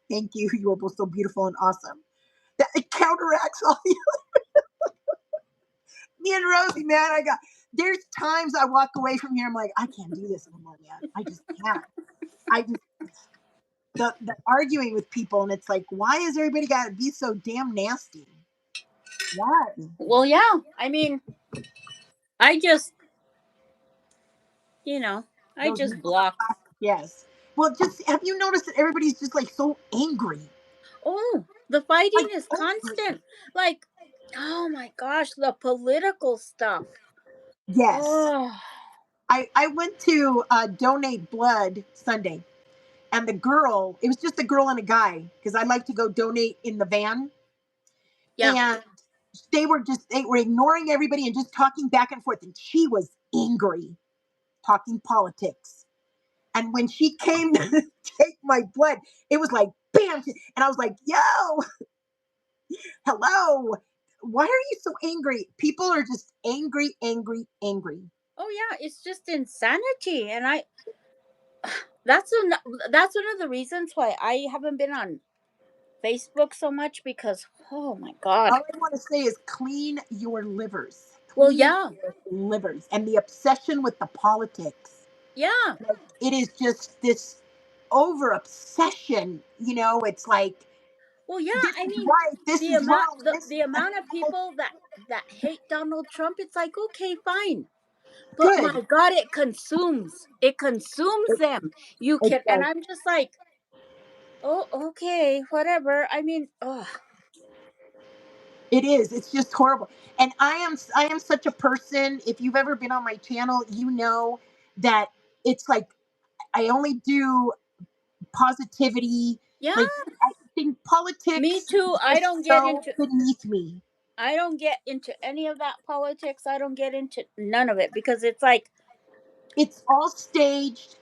[SPEAKER 1] Thank you. You are both so beautiful and awesome. That it counteracts all the me and Rosie, man. There's times I walk away from here. I'm like, I can't do this anymore, man. I just can't. I just the arguing with people, and it's like, why is everybody got to be so damn nasty? Why?
[SPEAKER 2] Well, yeah. I mean, I just, I
[SPEAKER 1] Those
[SPEAKER 2] just block.
[SPEAKER 1] yes. Well, just have you noticed that everybody's just like so angry?
[SPEAKER 2] Oh, the fighting
[SPEAKER 1] Like
[SPEAKER 2] is
[SPEAKER 1] angry.
[SPEAKER 2] constant. Like, oh my gosh, the political stuff.
[SPEAKER 1] Yes.
[SPEAKER 2] Oh,
[SPEAKER 1] I went to donate blood Sunday, and it was just a girl and a guy because I like to go donate in the van.
[SPEAKER 2] yeah.
[SPEAKER 1] And They were ignoring everybody and just talking back and forth. And she was angry, talking politics. And when she came to take my blood, it was like bam. And I was like, yo, hello. Why are you so angry? People are just angry, angry, angry.
[SPEAKER 2] Oh yeah, it's just insanity, and I that's one of the reasons why I haven't been on Facebook so much because oh my god.
[SPEAKER 1] All I want to say is clean your livers.
[SPEAKER 2] Well,
[SPEAKER 1] Clean
[SPEAKER 2] yeah,
[SPEAKER 1] your livers. And the obsession with the politics.
[SPEAKER 2] yeah.
[SPEAKER 1] Like, it is just this over obsession. It's like,
[SPEAKER 2] Well, yeah.
[SPEAKER 1] this
[SPEAKER 2] I
[SPEAKER 1] is
[SPEAKER 2] mean,
[SPEAKER 1] right, this is wrong, this
[SPEAKER 2] the amount of people that hate Donald Trump, it's like okay, fine. But
[SPEAKER 1] good.
[SPEAKER 2] my God, it consumes. It consumes
[SPEAKER 1] It,
[SPEAKER 2] them. You
[SPEAKER 1] it
[SPEAKER 2] can, and
[SPEAKER 1] does.
[SPEAKER 2] I'm just like, oh, okay, whatever. I mean, oh,
[SPEAKER 1] It is. It's just horrible. And I am such a person. If you've ever been on my channel, you know that it's like I only do positivity.
[SPEAKER 2] yeah,
[SPEAKER 1] Like, I think
[SPEAKER 2] me
[SPEAKER 1] politics
[SPEAKER 2] too.
[SPEAKER 1] is just so beneath me.
[SPEAKER 2] I don't get into any of that politics. I don't get into none of it because it's like,
[SPEAKER 1] It's all staged.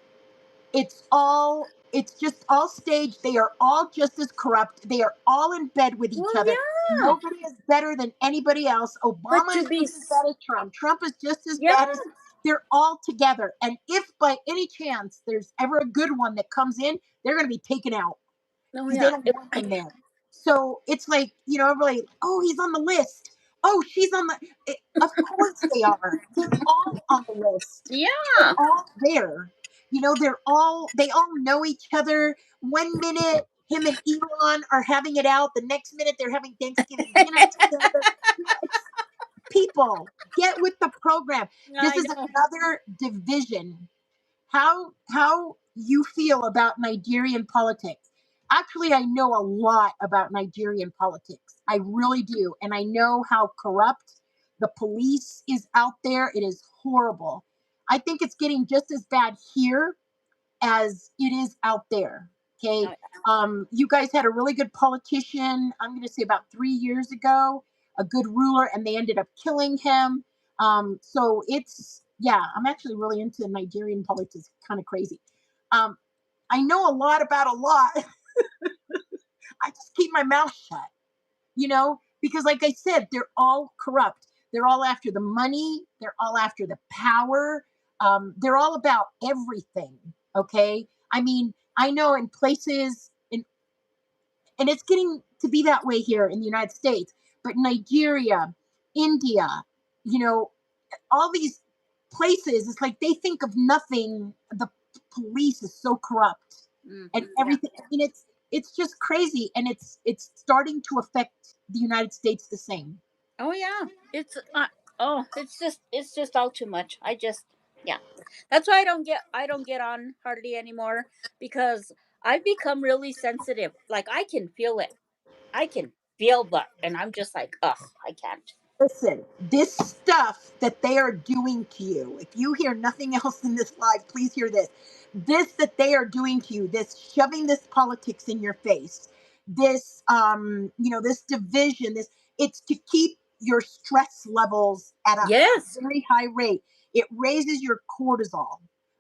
[SPEAKER 1] It's just all staged. They are all just as corrupt. They are all in bed with each
[SPEAKER 2] well,
[SPEAKER 1] other.
[SPEAKER 2] yeah,
[SPEAKER 1] Nobody is better than anybody else.
[SPEAKER 2] but
[SPEAKER 1] Obama
[SPEAKER 2] to
[SPEAKER 1] is
[SPEAKER 2] be,
[SPEAKER 1] just as bad as Trump. Trump is just as
[SPEAKER 2] yeah,
[SPEAKER 1] bad as, they're all together. And if by any chance there's ever a good one that comes in, they're going to be taken out
[SPEAKER 2] no,
[SPEAKER 1] because they
[SPEAKER 2] yeah,
[SPEAKER 1] don't want them there. So it's like, everybody, oh, he's on the list. Oh, she's on the. Of course they are. They're all on the list.
[SPEAKER 2] yeah,
[SPEAKER 1] They're all there. They all know each other. One minute, him and Elon are having it out. The next minute, they're having Thanksgiving dinner together. It's people, get with the program. This
[SPEAKER 2] I
[SPEAKER 1] is
[SPEAKER 2] know.
[SPEAKER 1] another division. How you feel about Nigerian politics? Actually, I know a lot about Nigerian politics. I really do, and I know how corrupt the police is out there. It is horrible. I think it's getting just as bad here as it is out there. Okay.
[SPEAKER 2] I-
[SPEAKER 1] You guys had a really good politician, I'm going to say about 3 years ago, a good ruler, and they ended up killing him. So yeah, I'm actually really into Nigerian politics, kind of crazy. Um, I know a lot about a lot. I just keep my mouth shut, because like I said, they're all corrupt. They're all after the money. They're all after the power. They're all about everything. Okay. I mean, I know in places, and it's getting to be that way here in the United States, but Nigeria, India, you know, all these places, it's like they think of nothing. The police is so corrupt and
[SPEAKER 2] yeah.
[SPEAKER 1] everything. I mean, it's just crazy, and it's starting to affect the United States the same.
[SPEAKER 2] Oh yeah, it's oh, it's just all too much. I just yeah, that's why I don't get on hardly anymore because I've become really sensitive. Like I can feel it. I can feel that, and I'm just like, ugh, I can't.
[SPEAKER 1] Listen, this stuff that they are doing to you, if you hear nothing else in this live, please hear this. This that they are doing to you, this shoving this politics in your face, this division, it's to keep your stress levels at a
[SPEAKER 2] Yes.
[SPEAKER 1] very high rate. It raises your cortisol.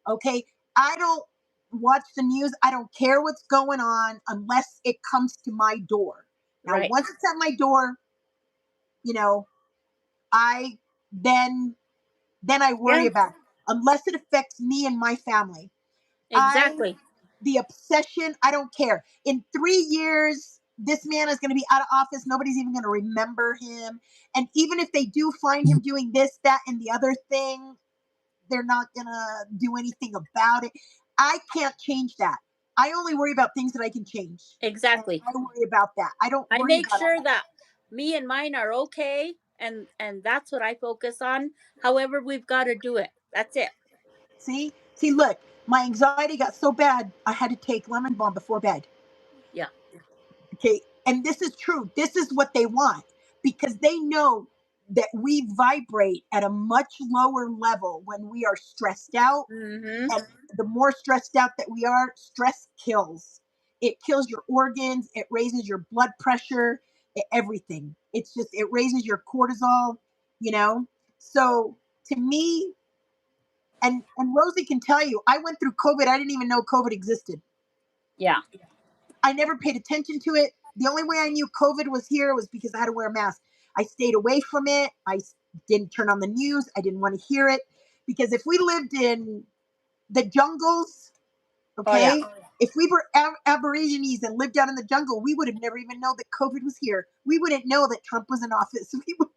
[SPEAKER 1] Okay. I don't watch the news. I don't care what's going on unless it comes to my door. Now,
[SPEAKER 2] Right.
[SPEAKER 1] once it's at my door, you know, I then I worry
[SPEAKER 2] Yeah.
[SPEAKER 1] about it, unless it affects me and my family. I
[SPEAKER 2] Exactly.
[SPEAKER 1] the obsession, I don't care. In 3 years, this man is going to be out of office. Nobody's even going to remember him. And even if they do find him doing this, that, and the other thing, they're not going to do anything about it. I can't change that. I only worry about things that I can change. And
[SPEAKER 2] Exactly.
[SPEAKER 1] I worry about that. I don't
[SPEAKER 2] I
[SPEAKER 1] worry
[SPEAKER 2] make
[SPEAKER 1] about all
[SPEAKER 2] sure
[SPEAKER 1] that.
[SPEAKER 2] that me and mine are okay, and that's what I focus on. However, we've got to do it. That's it.
[SPEAKER 1] See, look, my anxiety got so bad, I had to take lemon balm before bed.
[SPEAKER 2] Yeah.
[SPEAKER 1] Okay. And this is true. This is what they want because they know that we vibrate at a much lower level when we are stressed out.
[SPEAKER 2] Mm-hmm.
[SPEAKER 1] And the more stressed out that we are, stress kills. It kills your organs, it raises your blood pressure, everything. It's just, it raises your cortisol, you know? So to me, and Rosie can tell you, I went through COVID. I didn't even know COVID existed.
[SPEAKER 2] Yeah.
[SPEAKER 1] I never paid attention to it. The only way I knew COVID was here was because I had to wear a mask. I stayed away from it. Didn't turn on the news. I didn't want to hear it because if we lived in the jungles,
[SPEAKER 2] Oh yeah.
[SPEAKER 1] okay, if we were Aborigines and lived out in the jungle, we would have never even known that COVID was here. We wouldn't know that Trump was in office. We would,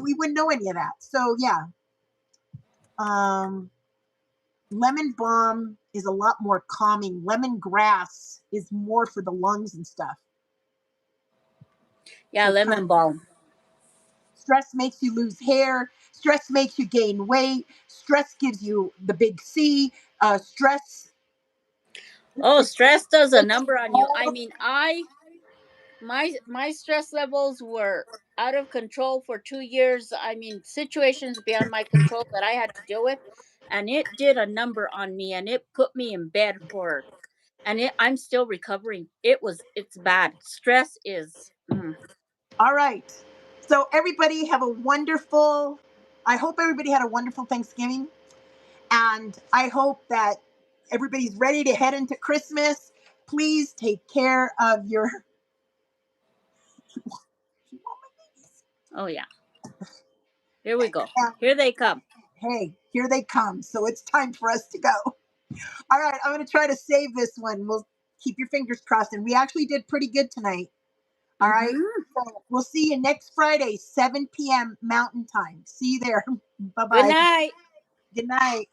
[SPEAKER 1] we wouldn't know any of that. So yeah, lemon balm is a lot more calming. Lemongrass is more for the lungs and stuff.
[SPEAKER 2] Yeah,
[SPEAKER 1] So
[SPEAKER 2] lemon balm.
[SPEAKER 1] Stress makes you lose hair. Stress makes you gain weight. Stress gives you the big C. Stress.
[SPEAKER 2] Oh, stress does a number on you. I mean, my stress levels were out of control for 2 years. I mean, situations beyond my control that I had to deal with, and it did a number on me, and it put me in bed for, I'm still recovering. It's bad. Stress is.
[SPEAKER 1] All right. So everybody have a wonderful. I hope everybody had a wonderful Thanksgiving, and I hope that everybody's ready to head into Christmas. Please take care of your.
[SPEAKER 2] Oh yeah. Here we go. Here they come.
[SPEAKER 1] Hey, here they come. So it's time for us to go. All right, I'm going to try to save this one. We'll keep your fingers crossed. And we actually did pretty good tonight. All right. So we'll see you next Friday, 7 p.m. Mountain Time. See you there. Bye bye.
[SPEAKER 2] Good night.
[SPEAKER 1] Good night.